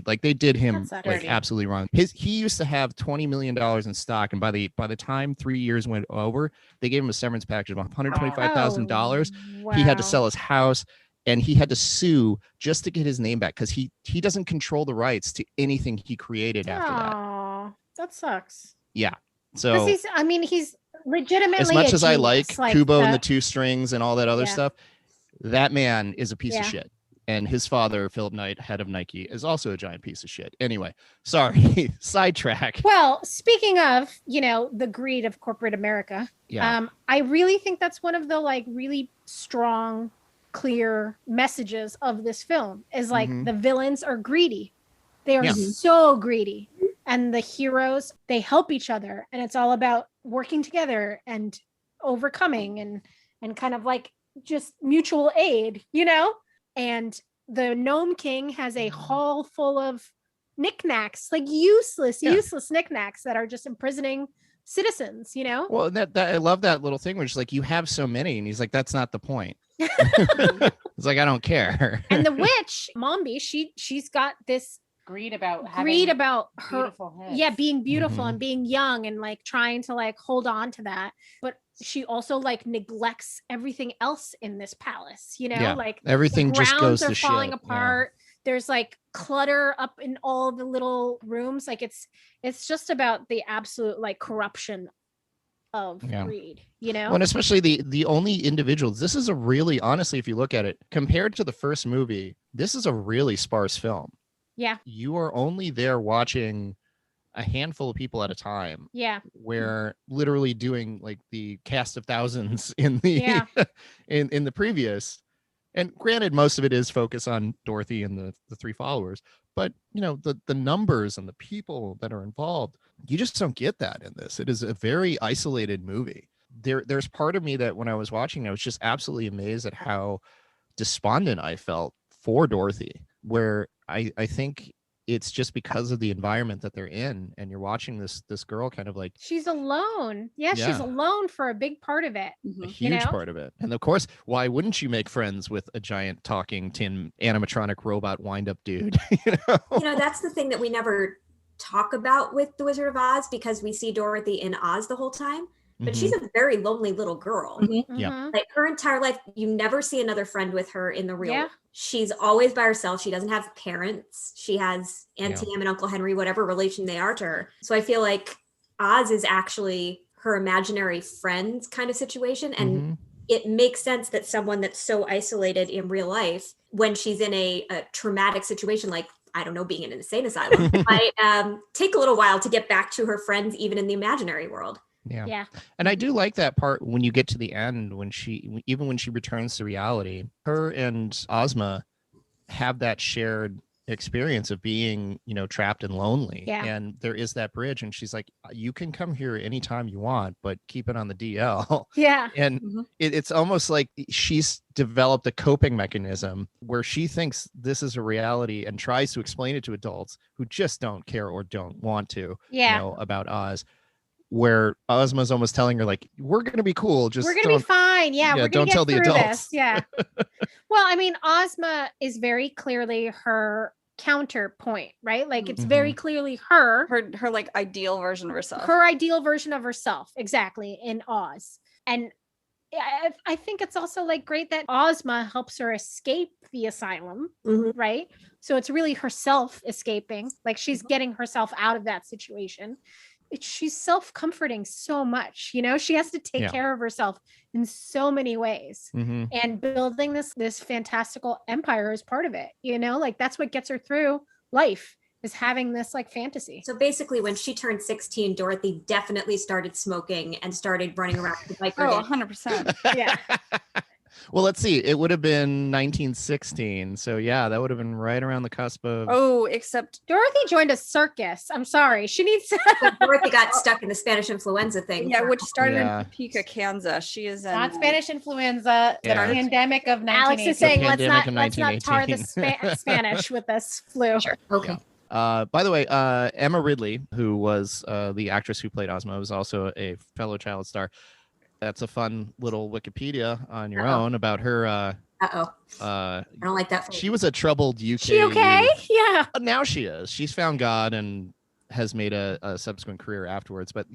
like they did him like absolutely wrong. He used to have $20 million in stock, and by the time 3 years went over, they gave him a severance package of $125,000. Wow. He had to sell his house, and he had to sue just to get his name back because he doesn't control the rights to anything he created after that. Oh, that sucks. Yeah. So he's legitimately as much as I like Kubo and the Two Strings and all that other stuff, that man is a piece of shit. And his father, Philip Knight, head of Nike, is also a giant piece of shit. Anyway, sorry, sidetrack. Well, speaking of, the greed of corporate America, I really think that's one of the like really strong, clear messages of this film is like the villains are greedy. They are so greedy. And the heroes, they help each other. And it's all about working together and overcoming and kind of like just mutual aid, And the Gnome King has a hall full of knickknacks, like useless knickknacks that are just imprisoning citizens, Well, that I love that little thing where it's like, you have so many. And he's like, that's not the point. It's like, I don't care. And the witch, Mombi, she's got this greed about her being beautiful and being young and like trying to like hold on to that, but she also like neglects everything else in this palace, like everything just goes to falling shit. apart. There's like clutter up in all the little rooms. Like it's just about the absolute like corruption of greed, Well, and especially the only individuals. This is a really, honestly, if you look at it compared to the first movie, this is a really sparse film. Yeah. You are only there watching a handful of people at a time. Yeah. Where literally doing like the cast of thousands in the in the previous. And granted, most of it is focused on Dorothy and the three followers, but the numbers and the people that are involved, you just don't get that in this. It is a very isolated movie. There's part of me that when I was watching, I was just absolutely amazed at how despondent I felt for Dorothy, where I think it's just because of the environment that they're in, and you're watching this girl kind of like she's alone. She's alone for a big part of it, a huge part of it. And of course, why wouldn't you make friends with a giant talking tin animatronic robot wind-up dude? That's the thing that we never talk about with The Wizard of Oz, because we see Dorothy in Oz the whole time, but she's a very lonely little girl. Like her entire life, you never see another friend with her in the real world. She's always by herself. She doesn't have parents. She has Auntie Em and Uncle Henry, whatever relation they are to her. So I feel like Oz is actually her imaginary friends kind of situation. And it makes sense that someone that's so isolated in real life, when she's in a traumatic situation, like, I don't know, being in an insane asylum, might take a little while to get back to her friends, even in the imaginary world. Yeah. And I do like that part when you get to the end, when she returns to reality, her and Ozma have that shared experience of being, trapped and lonely. And there is that bridge, and she's like, you can come here anytime you want, but keep it on the DL. And it's almost like she's developed a coping mechanism where she thinks this is a reality and tries to explain it to adults who just don't care or don't want to know about Oz. Where Ozma's almost telling her, like, we're going to be cool. We're going to be fine. We're going to don't get tell the through adults. This. Well, I mean, Ozma is very clearly her counterpoint, right? Like it's very clearly her like ideal version of herself. Her ideal version of herself, exactly, in Oz. And I think it's also like great that Ozma helps her escape the asylum, right? So it's really herself escaping. Like she's getting herself out of that situation. She's self-comforting so much, she has to take care of herself in so many ways, and building this fantastical empire is part of it, like that's what gets her through life, is having this like fantasy. So basically when she turned 16, Dorothy definitely started smoking and started running around with the biker. 100%. Yeah. Well, let's see. It would have been 1916. So yeah, that would have been right around the cusp of. Oh, except Dorothy joined a circus. I'm sorry. She needs to. Dorothy got stuck in the Spanish influenza thing. Yeah, which started in Topeka, Kansas. She is in not Spanish influenza. The pandemic of 1918. Alex is saying let's not tar the Spanish with this flu. Sure. Okay. By the way, Emma Ridley, who was the actress who played Ozma, was also a fellow child star. That's a fun little Wikipedia on your own about her. I don't like that. She was a troubled UK. She okay? Youth. Yeah. Now she is. She's found God and has made a subsequent career afterwards. But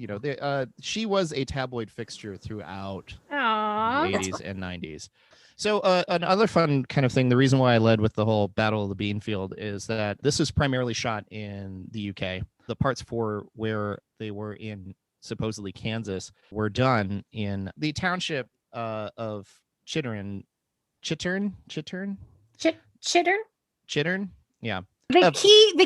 she was a tabloid fixture throughout the 80s and 90s. So another fun kind of thing, the reason why I led with the whole Battle of the Beanfield is that this was primarily shot in the UK. The parts for where they were in supposedly Kansas were done in the township of Chittern. Chittern. Yeah. The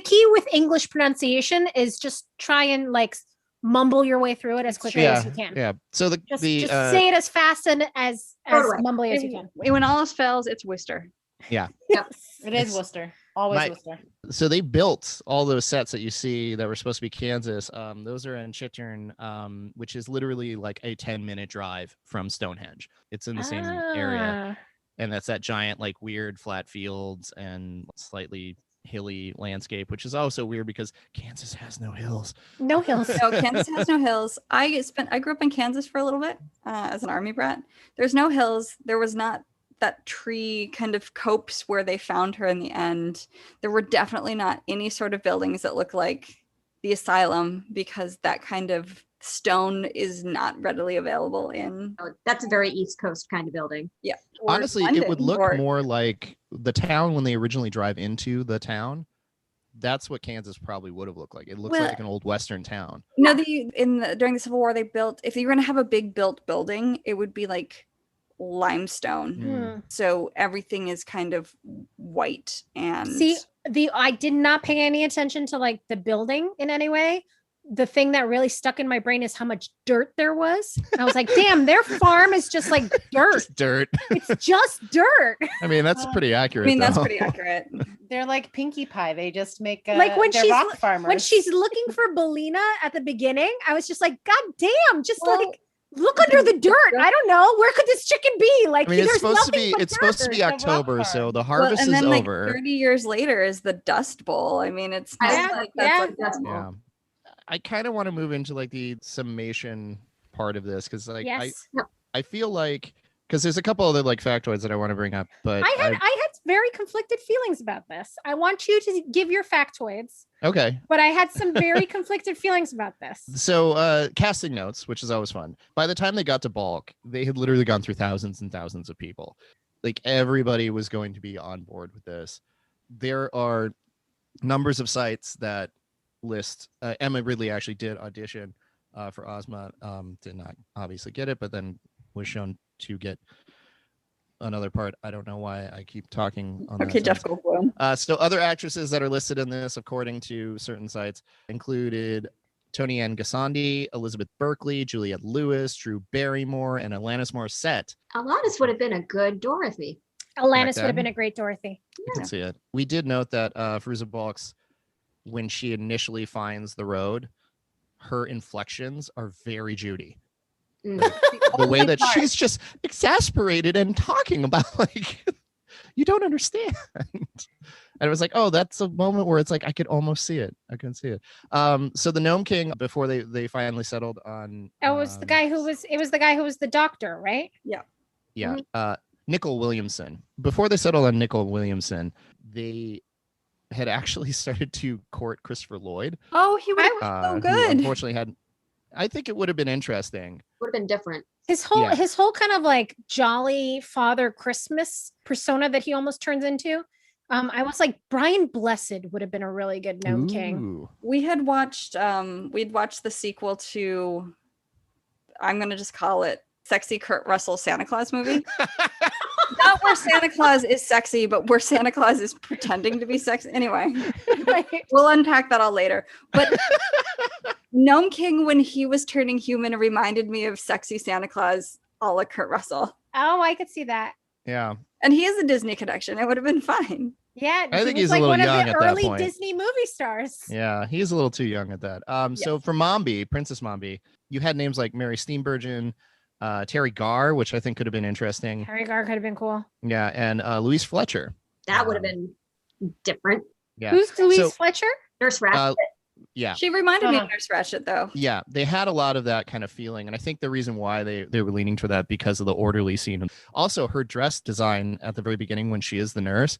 key with English pronunciation is just try and like mumble your way through it as quickly as you can. Yeah. So just say it as fast and as mumbly as you can. When all else fails, it's Worcester. Yeah. Yep. It is Worcester. Always Worcester. So they built all those sets that you see that were supposed to be Kansas. Those are in Chittern, which is literally like a 10-minute drive from Stonehenge. It's in the same area. And that's that giant, like weird flat fields and slightly hilly landscape, which is also weird because Kansas has no hills. No hills. No, Kansas has no hills. I grew up in Kansas for a little bit as an army brat. There's no hills. There was not that tree kind of copse where they found her in the end. There were definitely not any sort of buildings that look like the asylum because that kind of stone is not readily available in. Oh, that's a very East Coast kind of building. Yeah. Honestly, it would look more like the town when they originally drive into the town. That's what Kansas probably would have looked like. It looks like an old Western town. No, during the Civil War, they built, if you were going to have a big built building, it would be like limestone. So everything is kind of white and I did not pay any attention to like the building in any way. The thing that really stuck in my brain is how much dirt there was. I was like, damn, their farm is just like dirt. Just dirt. It's just dirt. I mean, that's pretty accurate. That's pretty accurate. They're like Pinkie Pie. They just make like when she's rock farmers. When she's looking for Belina at the beginning, I was just like, God damn, just like look under the dirt. I don't know. Where could this chicken be? Like, I mean, it's supposed to be October, so the harvest is over. Like 30 years later is the Dust Bowl. I mean, it's yeah. I kind of want to move into like the summation part of this because like I feel like because there's a couple other like factoids that I want to bring up, but I had very conflicted feelings about this. I want you to give your factoids. Okay. But I had some very conflicted feelings about this. So casting notes, which is always fun. By the time they got to Balk, they had literally gone through thousands and thousands of people. Like everybody was going to be on board with this. There are numbers of sites that list Emma Ridley actually did audition for Ozma, did not obviously get it, but then was shown to get another part. I don't know why I keep talking on okay, Jeff Goldblum. So other actresses that are listed in this according to certain sites included Toni Ann Gassondi, Elizabeth Berkley, Juliette Lewis, Drew Barrymore, and Alanis Morissette. Alanis would have been a good Dorothy. Alanis would have been a great Dorothy. I can see it. We did note that Fairuza Balk's, when she initially finds the road, her inflections are very Judy. The way that she's just exasperated and talking about like you don't understand. And it was like, oh, that's a moment where it's like I could almost see it. I couldn't see it. So the Gnome King, before they finally settled on it was the guy who was the doctor, right? Yeah. Yeah. Nicol Williamson. Before they settled on Nicol Williamson, they had actually started to court Christopher Lloyd. Oh, he was so good. Unfortunately I think it would have been interesting. Would have been different. His whole kind of like jolly Father Christmas persona that he almost turns into. I was like, Brian Blessed would have been a really good Gnome King. We had watched we'd watched the sequel to, I'm gonna just call it Sexy Kurt Russell Santa Claus movie. Not where Santa Claus is sexy, but where Santa Claus is pretending to be sexy. Anyway, we'll unpack that all later. But Gnome King, when he was turning human, reminded me of sexy Santa Claus a la Kurt Russell. Oh, I could see that. Yeah. And he is a Disney connection. It would have been fine. Yeah, I think he's like a little one young of the at that early point. Disney movie stars. Yeah, he's a little too young at that. So for Mombi, Princess Mombi, you had names like Mary Steenburgen, Terry Garr, which I think could have been interesting. Terry Garr could have been cool. Yeah, and Louise Fletcher. That would have been different. Yeah. Who's Louise Fletcher? Nurse Ratched. Yeah. She reminded me of Nurse Ratched, though. Yeah, they had a lot of that kind of feeling. And I think the reason why they were leaning to that because of the orderly scene. Also, her dress design at the very beginning when she is the nurse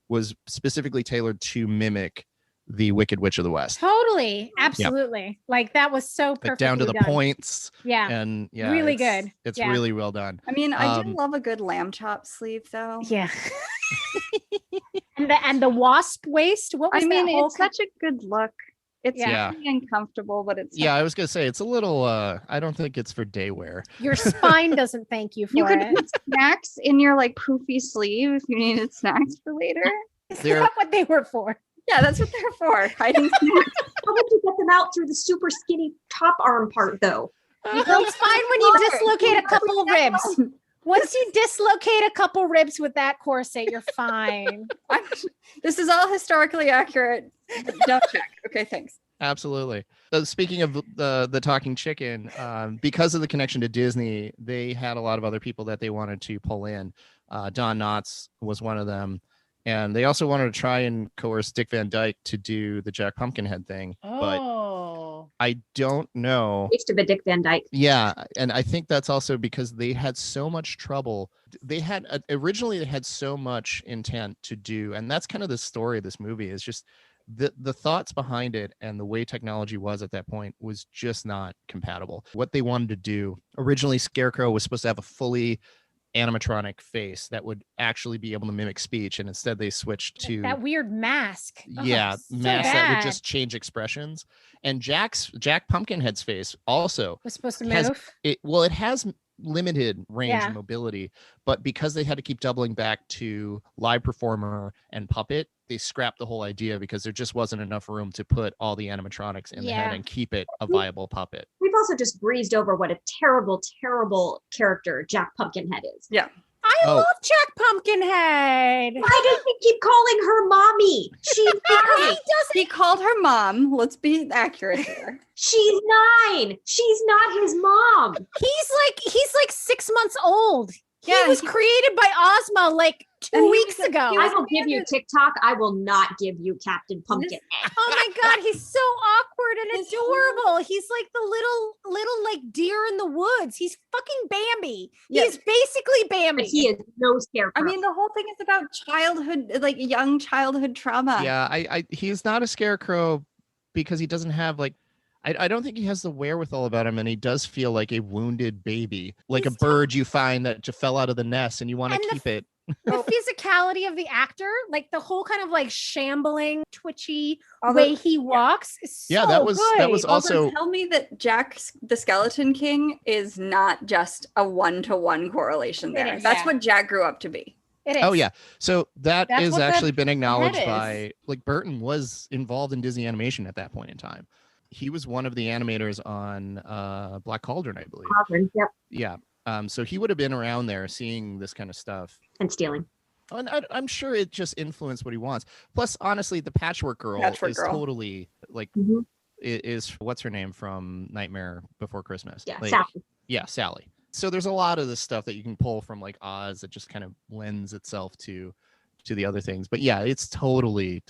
was specifically tailored to mimic the Wicked Witch of the West. Totally. Absolutely. Yep. Like that was so perfect. Like down to the points. Yeah. And yeah. Really good. It's really well done. I mean, I do love a good lamb chop sleeve though. Yeah. and the wasp waist. What was it's such a good look. It's Yeah. pretty uncomfortable, but it's Yeah, I was gonna say it's a little. I don't think it's for day wear. Your spine doesn't thank you for you could it. put snacks in your like poofy sleeve if you needed snacks for later. Is They're- that what they were for? Yeah, that's what they're for. Hiding snacks. How would you get them out through the super skinny top arm part, though? It's fine when you dislocate a couple ribs. Once you dislocate a couple ribs with that corset, you're fine. This is all historically accurate. Dump check. Okay, thanks. Absolutely. Speaking of the talking chicken, because of the connection to Disney, they had a lot of other people that they wanted to pull in. Don Knotts was one of them. And they also wanted to try and coerce Dick Van Dyke to do the Jack Pumpkinhead thing. But I don't know. Used to be Dick Van Dyke. Yeah. And I think that's also because they had so much trouble. They had originally they had so much intent to do. And that's kind of the story of this movie is just the thoughts behind it and the way technology was at that point was just not compatible. What they wanted to do originally, Scarecrow was supposed to have a fully animatronic face that would actually be able to mimic speech, and instead they switched to that weird mask. mask that would just change expressions. And Jack Pumpkinhead's face also was supposed to has move. it has limited range Yeah. and mobility, but because they had to keep doubling back to live performer and puppet, they scrapped the whole idea because there just wasn't enough room to put all the animatronics in the head and keep it a viable puppet. We've also just breezed over what a terrible, terrible character Jack Pumpkinhead is. Yeah. I love Jack Pumpkinhead. Why does he keep calling her mommy? She's 9. He called her mom. Let's be accurate here. She's 9. She's not his mom. He's like 6 months old. He Yeah, was created by Ozma like 2 weeks ago. I will give you TikTok. I will not give you Captain Pumpkin. Oh my god, he's so awkward and adorable. He's like the little like deer in the woods. He's fucking Bambi. Yeah. He's basically Bambi. But he is no Scarecrow. I mean, the whole thing is about childhood, like young childhood trauma. Yeah, he's not a scarecrow because he doesn't have like I don't think he has the wherewithal about him, and he does feel like a wounded baby, like a bird you find that just fell out of the nest and you want to keep it. The physicality of the actor, like the whole kind of like shambling, twitchy Although- way he walks is so Yeah, that was good. also Tell me that Jack the Skeleton King is not just a 1-to-1 correlation It there. is, That's yeah. what Jack grew up to be. It is. Oh yeah. So that's what that actually been acknowledged head is. by like Burton was involved in Disney animation at that point in time. He was one of the animators on Black Cauldron, I believe. Cauldron, yep. Yeah. So he would have been around there seeing this kind of stuff. And stealing. And I'm sure it just influenced what he wants. Plus, honestly, the Patchwork Girl is totally like is what's her name from Nightmare Before Christmas? Yeah, Like, Sally. Yeah, Sally. So there's a lot of this stuff that you can pull from like Oz that just kind of lends itself to the other things. But yeah, it's totally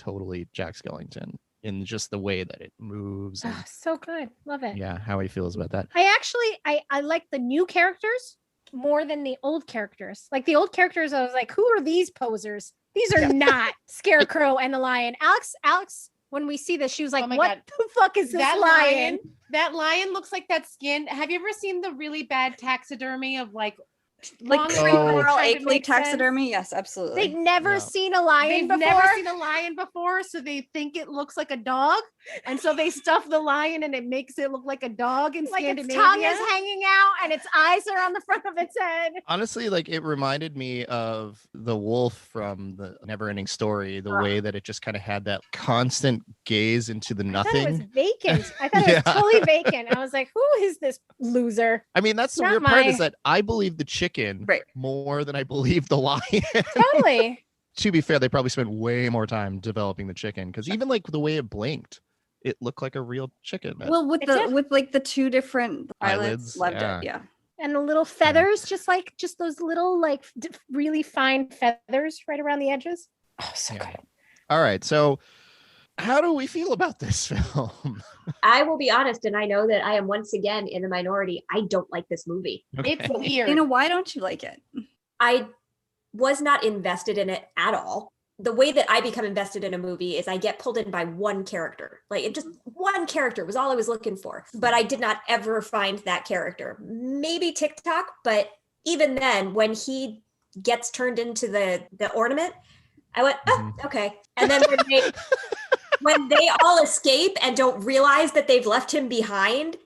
Jack Skellington in just the way that it moves. And, Oh, so good. Love it. yeah, how he feels about that. I like the new characters more than the old characters. Like the old characters, I was like, who are these posers? These are not Scarecrow and the Lion. Alex, when we see this, she was like, Oh my what God. the fuck is this That lion? That lion looks like that skin. Have you ever seen the really bad taxidermy of like Like long pre-moral trying to achy make sense? taxidermy? Yes, absolutely. They've never No. seen a lion They've before. never seen a lion before, so they think it looks like a dog, and so they stuff the lion, and it makes it look like a dog in like its Scandinavia. tongue is hanging out and its eyes are on the front of its head. Honestly, like it reminded me of the wolf from the Neverending Story, the way that it just kind of had that constant gaze into the I thought it was nothing. vacant. I thought it was totally vacant. I was like, who is this loser? I mean, that's the Not weird part my- is that I believe the chicken Right. more than I believe the lion. Totally. To be fair, they probably spent way more time developing the chicken because even like the way it blinked, it looked like a real chicken. Well, with It the did. with like the two different Eyelids, eyelids, loved yeah. it. Yeah. And the little feathers, just those little like really fine feathers right around the edges. Oh, so Yeah. good. All right, so how do we feel about this film? I will be honest, and I know that I am once again in the minority. I don't like this movie. It's weird. You know, why don't you like it? I was not invested in it at all. The way that I become invested in a movie is I get pulled in by one character. Like it just one character was all I was looking for. But I did not ever find that character. Maybe TikTok, but even then, when he gets turned into the ornament, I went, oh, okay. And then when they when they all escape and don't realize that they've left him behind,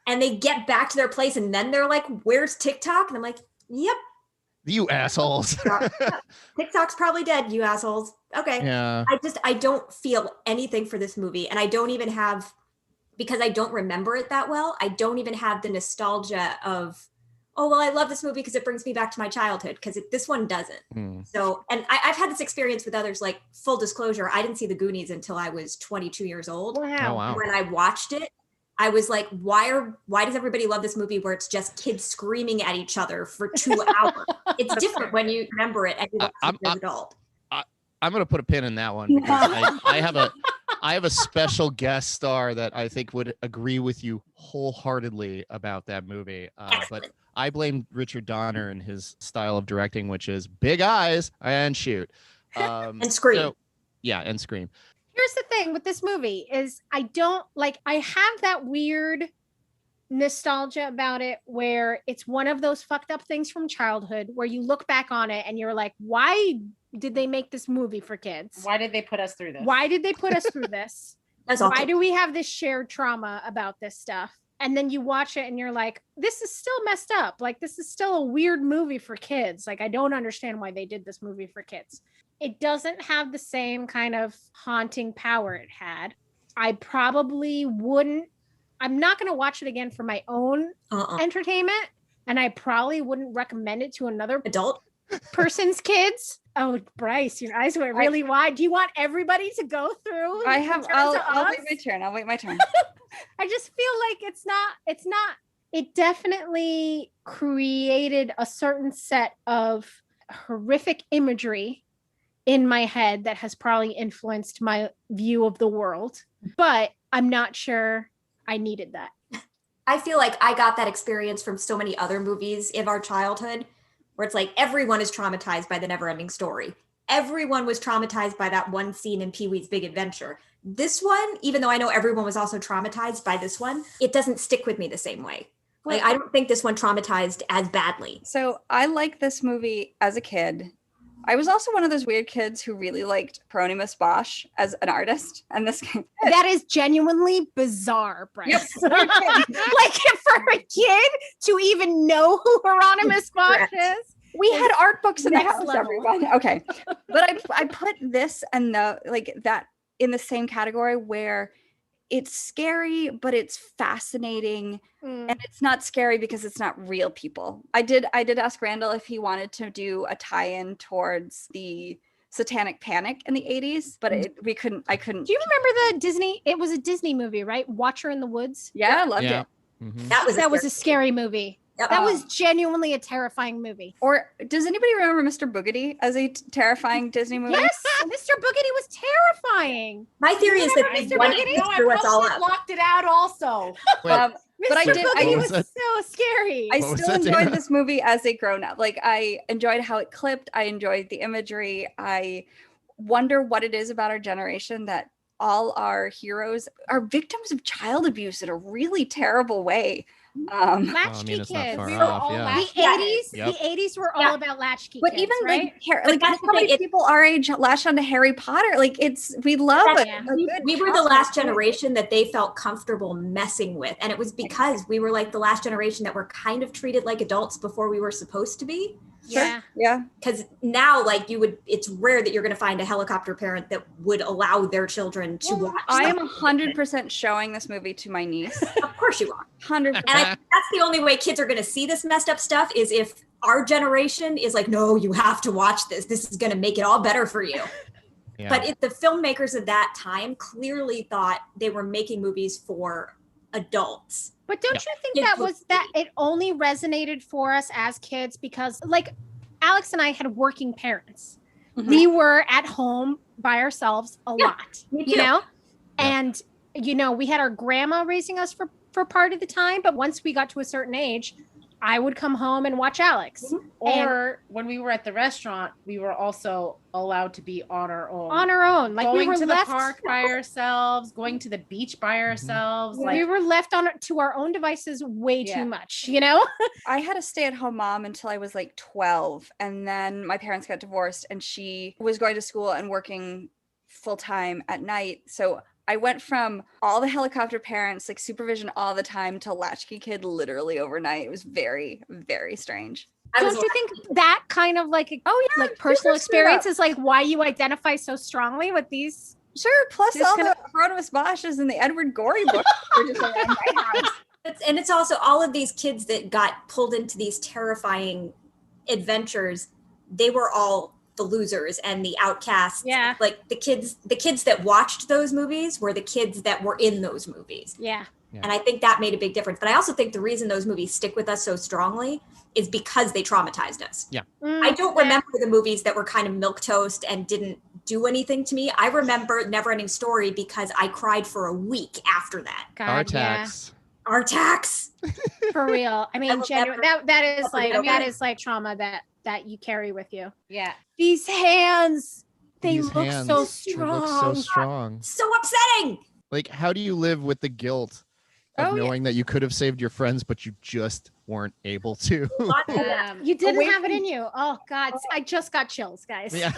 and they get back to their place, and then they're like, "Where's TikTok?" And I'm like, "Yep, You assholes. TikTok's probably dead, you assholes." Okay. Yeah. I don't feel anything for this movie, and I don't even have, because I don't remember it that well, I don't even have the nostalgia of, oh, well, I love this movie because it brings me back to my childhood, because this one doesn't. So, and I've had this experience with others, like, full disclosure, I didn't see The Goonies until I was 22 years old. Wow. Oh, wow. When I watched it, I was like, why does everybody love this movie where it's just kids screaming at each other for 2 hours? It's different when you remember it and you watch it as an adult. I'm going to put a pin in that one because I have a special guest star that I think would agree with you wholeheartedly about that movie. But I blame Richard Donner and his style of directing, which is big eyes and shoot. And scream. And scream. Here's the thing with this movie is I have that weird nostalgia about it where it's one of those fucked up things from childhood where you look back on it and you're like, why did they make this movie for kids? Why did they put us through this? Why did they put us through this? That's Why awful. do we have this shared trauma about this stuff? And then you watch it and you're like, this is still messed up. Like, this is still a weird movie for kids. Like, I don't understand why they did this movie for kids. It doesn't have the same kind of haunting power it had. I probably wouldn't. I'm not going to watch it again for my own entertainment. And I probably wouldn't recommend it to another adult person's kids. Oh, Bryce, your eyes went really wide. Do you want everybody to go through? I'll wait my turn. I'll wait my turn. I just feel like it definitely created a certain set of horrific imagery in my head that has probably influenced my view of the world, but I'm not sure I needed that. I feel like I got that experience from so many other movies in our childhood where it's like everyone is traumatized by the never-ending story. Everyone was traumatized by that one scene in Pee-wee's Big Adventure. This one, even though I know everyone was also traumatized by this one, it doesn't stick with me the same way. Like, I don't think this one traumatized as badly. So I liked this movie as a kid. I was also one of those weird kids who really liked Hieronymus Bosch as an artist. And this that is genuinely bizarre, Bryce. Yep. Like, for a kid to even know who Hieronymus Bosch is. We had art books in the house, everyone. Okay. But I put this and that in the same category where it's scary, but it's fascinating. And it's not scary because it's not real people. I did ask Randall if he wanted to do a tie-in towards the Satanic Panic in the 80s, but I couldn't. Do you remember the Disney? It was a Disney movie, right? Watcher in the Woods. Yeah, I loved it. Mm-hmm. That was a scary movie. Yep. That was genuinely a terrifying movie. Or does anybody remember Mr. Boogedy as a terrifying Disney movie? Yes, Mr. Boogedy was terrifying. My theory is that Mr. Boogedy, threw us all up. Locked it out also. But I was so scary. I still enjoyed this movie as a grown-up. Like, I enjoyed how it clipped. I enjoyed the imagery. I wonder what it is about our generation that all our heroes are victims of child abuse in a really terrible way. Latchkey kids. We were all the 80s. The 80s were all about latchkey kids. But even right? like how many people our age latched onto Harry Potter? Like, we love it. We were the last generation that they felt comfortable messing with, and it was because we were like the last generation that were kind of treated like adults before we were supposed to be. Yeah. Because now, like, it's rare that you're going to find a helicopter parent that would allow their children to watch. I am 100% showing this movie to my niece. Of course you are. 100%. And I think that's the only way kids are going to see this messed up stuff is if our generation is like, no, you have to watch this. This is going to make it all better for you. Yeah. But if the filmmakers of that time clearly thought they were making movies for adults. But don't you think that it only resonated for us as kids because, like, Alex and I had working parents. Mm-hmm. We were at home by ourselves a lot, you know? And, we had our grandma raising us for part of the time. But once we got to a certain age, I would come home and watch Alex. Mm-hmm. Or when we were at the restaurant, we were also allowed to be on our own. Like, going we were to left the park by ourselves, going to the beach by ourselves. Like, we were left to our own devices way too much, I had a stay-at-home mom until I was like 12. And then my parents got divorced and she was going to school and working full time at night. So I went from all the helicopter parents, like supervision all the time, to latchkey kid literally overnight. It was very, very strange. Don't you think that kind of like like personal experience is like why you identify so strongly with these? Sure. Plus all the Hieronymus Bosches and the Edward Gorey books were just around my house. And it's also all of these kids that got pulled into these terrifying adventures. They were all the losers and the outcasts. Yeah. Like the kids that watched those movies were the kids that were in those movies. Yeah. And I think that made a big difference. But I also think the reason those movies stick with us so strongly is because they traumatized us. Yeah. I don't remember the movies that were kind of milquetoast and didn't do anything to me. I remember Neverending Story because I cried for a week after that. God, Artax. For real. I mean, genuinely, that is like trauma that you carry with you. Yeah. These hands, they These look hands so strong. look so strong. So upsetting. Like, how do you live with the guilt of knowing that you could have saved your friends, but you just weren't able to? You didn't have it in you. Oh God, I just got chills, guys. Yeah.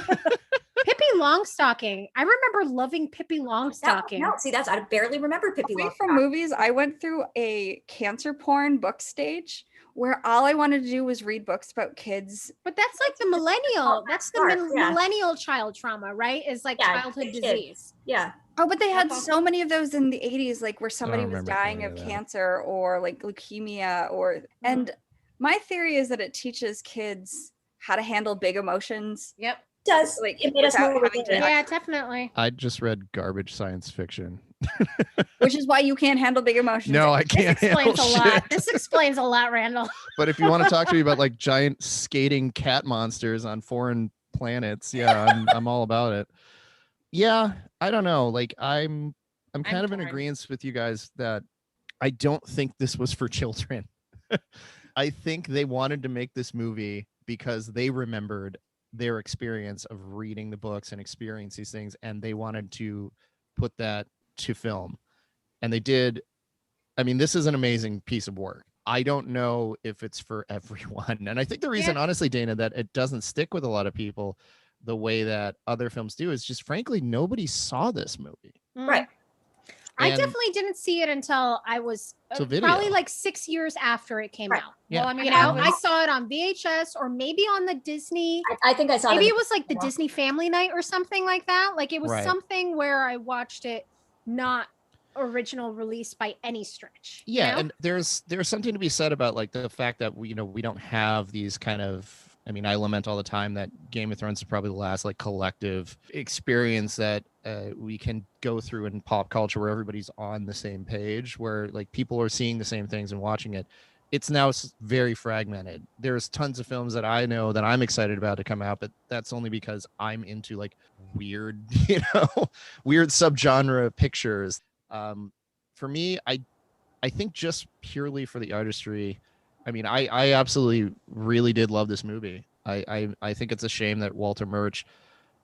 Pippi Longstocking. I remember loving Pippi Longstocking. No, see, I barely remember Pippi Longstocking. From movies, I went through a cancer porn book stage where all I wanted to do was read books about kids. But that's like the millennial. That's the millennial child trauma, right? Is like childhood disease. Yeah. Oh, but they had so many of those in the 80s, like where somebody was dying of cancer or like leukemia and my theory is that it teaches kids how to handle big emotions. Yep. It does. Like it made us more yeah, definitely. I just read garbage science fiction. Which is why you can't handle big emotions. No, I can't. This explains a lot. This explains a lot, Randall. But if you want to talk to me about like giant skating cat monsters on foreign planets, yeah, I'm all about it. Yeah, I don't know. Like I'm kind of in agreement with you guys that I don't think this was for children. I think they wanted to make this movie because they remembered their experience of reading the books and experience these things, and they wanted to put that to film. And they did. I mean, this is an amazing piece of work. I don't know if it's for everyone. And I think the reason, honestly, Dana, that it doesn't stick with a lot of people the way that other films do is just, frankly, nobody saw this movie. Right. I definitely didn't see it until I was probably like 6 years after it came out. Yeah. Well, I mean, I saw it on VHS or maybe on the Disney. I think I saw maybe it was like the Disney Family Night or something like that. Like it was something where I watched it, not original release by any stretch. Yeah, you know? and there's something to be said about like the fact that we don't have these kind of. I mean, I lament all the time that Game of Thrones is probably the last like collective experience that we can go through in pop culture where everybody's on the same page, where like people are seeing the same things and watching it. It's now very fragmented. There's tons of films that I know that I'm excited about to come out, but that's only because I'm into like weird, weird subgenre pictures. For me, I think just purely for the artistry. I mean, I absolutely really did love this movie. I think it's a shame that Walter Murch,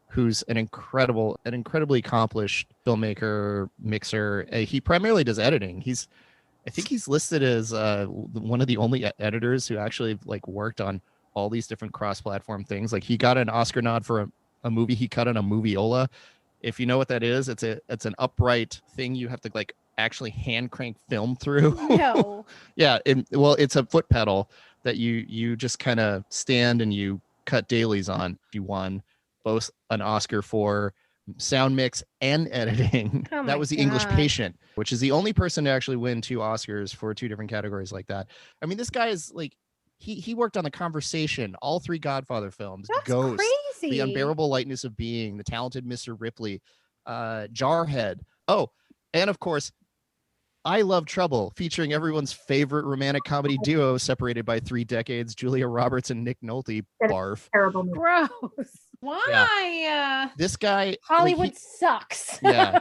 who's an incredibly accomplished filmmaker, mixer, he primarily does editing. I think he's listed as one of the only editors who actually like worked on all these different cross-platform things. Like he got an Oscar nod for a movie he cut on a moviola. If you know what that is, it's an upright thing you have to like actually hand crank film through. No. Yeah, it's a foot pedal that you just kind of stand and you cut dailies on. You won both an Oscar for sound mix and editing. Oh that was the English Patient, which is the only person to actually win 2 Oscars for 2 different categories like that. I mean, this guy is like he worked on The Conversation, all 3 Godfather films, That's Ghost, crazy. The Unbearable Lightness of Being, The Talented Mr. Ripley, Jarhead. Oh, and of course, I Love Trouble, featuring everyone's favorite romantic comedy duo separated by 3 decades, Julia Roberts and Nick Nolte. Barf. Terrible movie. Gross. Why? This guy Hollywood sucks. Yeah.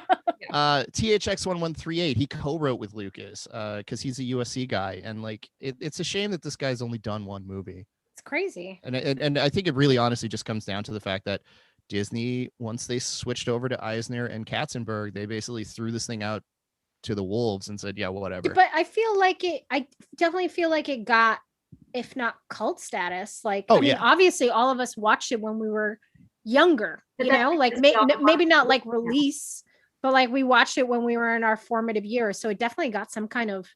THX 1138, he co-wrote with Lucas because he's a USC guy, and like it's a shame that this guy's only done 1 movie. It's crazy. And I think it really honestly just comes down to the fact that Disney, once they switched over to Eisner and Katzenberg, they basically threw this thing out to the wolves and said, yeah, whatever. But I definitely feel like it got, if not cult status, like, obviously all of us watched it when we were younger, But you that's know, like because we all maybe not watched like it now. release, but like we watched it when we were in our formative years. So it definitely got some kind of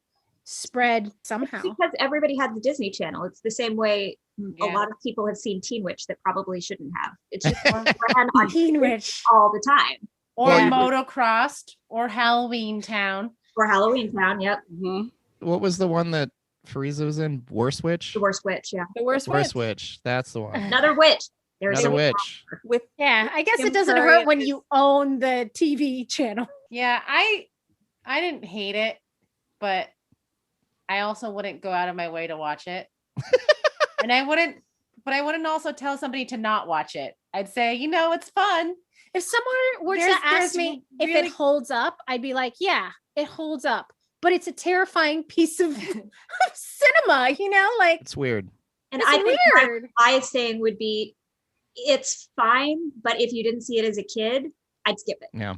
spread somehow. It's because everybody had the Disney Channel. It's the same way a Yeah. lot of people have seen Teen Witch that probably shouldn't have. It's just ran on Teen Witch. all the time. Or Well, Motocrossed or Halloween Town. Or Halloween Town, yep. What was the one that Fairuza was in? Worst Witch? The Worst Witch, yeah. The worst Worst witch. Witch. That's the one. Another witch. There's Another a witch. With Yeah, I guess Tim it doesn't Curry hurt when is- you own the TV channel. Yeah, I didn't hate it, but I also wouldn't go out of my way to watch it. And I wouldn't also tell somebody to not watch it. I'd say, it's fun. If someone were There's- to ask there's me if really- it holds up, I'd be like, yeah, it holds up. But it's a terrifying piece of cinema, like It's weird. And it's I think weird. my saying would be, it's fine, but if you didn't see it as a kid, I'd skip it. Yeah.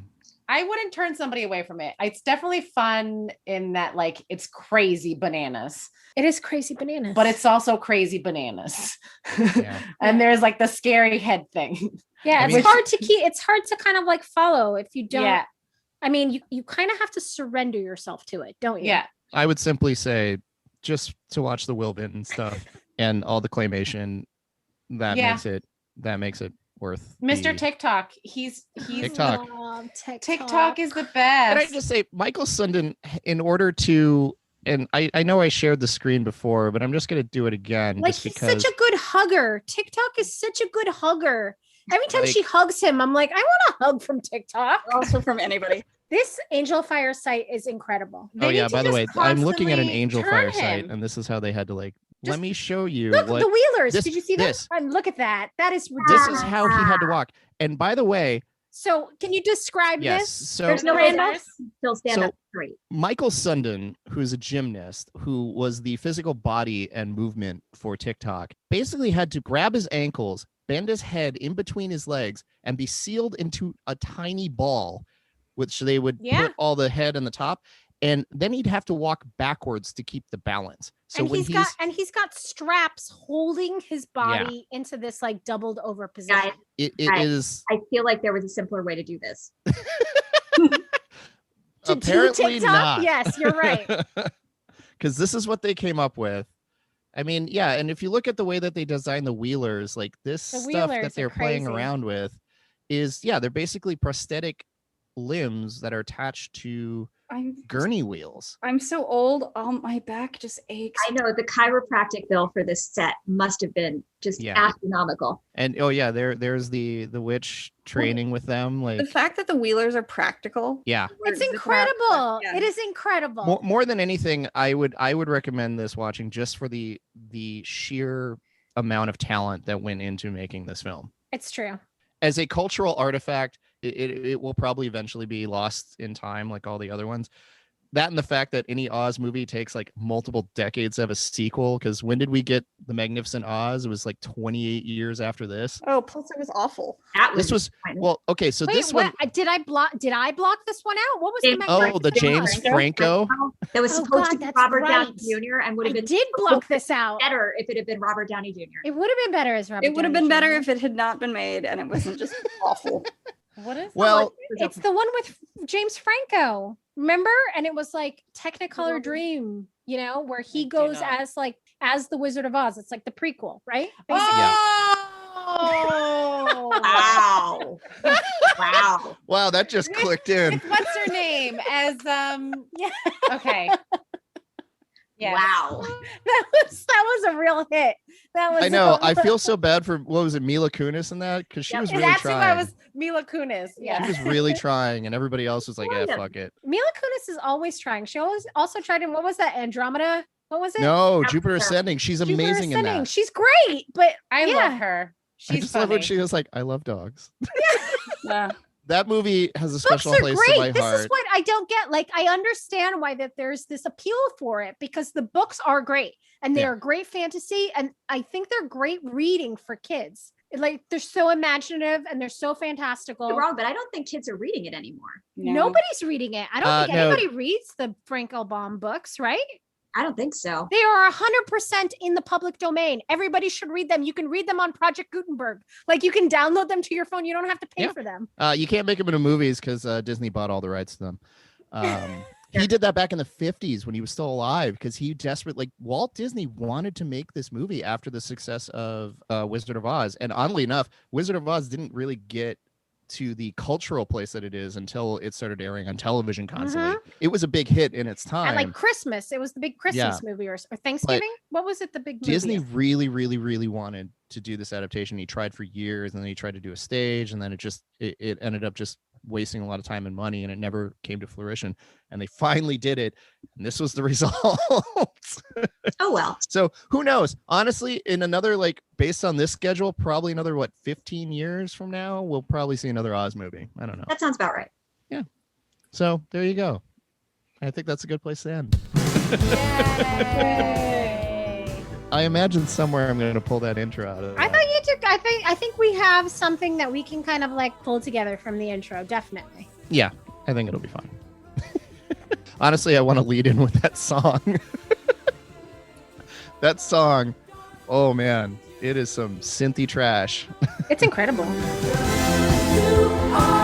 I wouldn't turn somebody away from it. It's definitely fun in that it's crazy bananas, It is crazy bananas. but it's also crazy bananas. Yeah. And there's the scary head thing. yeah, I it's mean- hard to keep. It's hard to kind of follow if you don't. Yeah. I mean, you kind of have to surrender yourself to it, don't you? Yeah. I would simply say just to watch the Will Benton stuff and all the claymation, that Yeah. makes it worth Mr. the- TikTok. He's TikTok. TikTok is the Can I best. just say, Michael Sundin, in order to, and I know I shared the screen before, but I'm just going to do it again. Like just he's because such a good hugger. TikTok is such a good hugger. Every time Like- she hugs him, I'm like, I want a hug from TikTok. also from anybody. This Angel Fire site is incredible. Oh They yeah, need to by the just way, I'm looking at an constantly Angel turn Fire site, him. and this is how they had to let Just me show you Look, what the Wheelers. this- Did you see that? this. Look at that. That is this ridiculous. is how he had to walk. And by the way, So can you describe yes, this? so There's no Randall? way he'll stand So- up straight. Michael Sundin, who's a gymnast, who was the physical body and movement for TikTok, basically had to grab his ankles, bend his head in between his legs, and be sealed into a tiny ball, which they would Yeah. put all the head on the top, and then he'd have to walk backwards to keep the balance. So and when he's got straps holding his body into this doubled over position. Guys, it Right. is I feel like there was a simpler way to do this. To do apparently TikTok? not. Yes, you're right. Because this is what they came up with. I mean, yeah, and if you look at the way that they design the wheelers, this The stuff wheelers that are they're playing crazy. around with is, they're basically prosthetic limbs that are attached to gurney wheels. I'm so old. My back just aches. I know the chiropractic bill for this set must have been just Yeah. astronomical. And oh yeah, there's the witch training with them. The fact that the Wheelers are practical. Yeah. It's Just not- incredible. yeah. It is incredible. More than anything, I would recommend this watching just for the sheer amount of talent that went into making this film. It's true. As a cultural artifact, it will probably eventually be lost in time like all the other ones. That and the fact that any Oz movie takes multiple decades to have a sequel, because when did we get The Magnificent Oz? It was 28 years after this. Oh, plus it was awful. That This was disappointing. well, okay, so Wait, this what? one Did I block this one out? What was the James- oh, the Magnificent James Oz? Franco. That was Oh, supposed God, to be that's Robert Downey right. Jr. and would I have been did block this out. better if it had been Robert Downey Jr. It would have been better as Robert. It would have Downey been better Jr. if it had not been made and it wasn't just awful. What is Well, It's the one with James Franco. Remember? And it was Technicolor Dream, where he do goes not. as the Wizard of Oz. It's the prequel, right? Oh, Wow. Wow. Wow, that just clicked in. With what's her name as Yeah. okay. Yeah. Wow. that was a real hit. That was I know. I feel so bad for what was it, Mila Kunis in that? Because she Yep. was And really that's who I trying. was Mila Kunis. She Yeah. was really trying, and everybody else was like, "Yeah, Random. fuck it." Mila Kunis is always trying. She always also tried in what was that, Andromeda? What was it? No, That's Jupiter terrible. Ascending. She's Jupiter amazing in Ascending. that. She's great, but I yeah. love her. I She's just love funny. when she was like, "I love dogs." Yeah. That movie has a Books special are place great. in my This heart. is what I don't get. I understand why that there's this appeal for it because the books are great and they Yeah. are great fantasy, and I think they're great reading for kids. They're so imaginative and they're so fantastical. You're wrong, but I don't think kids are reading it anymore. No. Nobody's reading it. I don't think no. anybody reads the Frank Baum books, right? I don't think so. They are 100% in the public domain. Everybody should read them. You can read them on Project Gutenberg. Like you can download them to your phone. You don't have to pay for them. You can't make them into movies because Disney bought all the rights to them. He did that back in the 50s when he was still alive because he desperately, Walt Disney wanted to make this movie after the success of Wizard of Oz. And oddly enough, Wizard of Oz didn't really get to the cultural place that it is until it started airing on television constantly. It was a big hit in its time. And like Christmas, it was the big Christmas movie or Thanksgiving. What was it? The big movie? Disney really, really, really wanted to do this adaptation. He tried for years, and then he tried to do a stage, and then it ended up just wasting a lot of time and money, and it never came to fruition. And they finally did it, and this was the result. Oh well. So who knows? Honestly, in another, like, based on this schedule, probably another 15 years from now, we'll probably see another Oz movie. I don't know. That sounds about right. Yeah. So there you go. I think that's a good place to end. I imagine somewhere I'm going to pull that intro out of. I thought you took. I think we have something that we can kind of like pull together from the intro. Definitely. Yeah, I think it'll be fun. Honestly, I want to lead in with that song. That song, oh man, it is some synthy trash. It's incredible. You are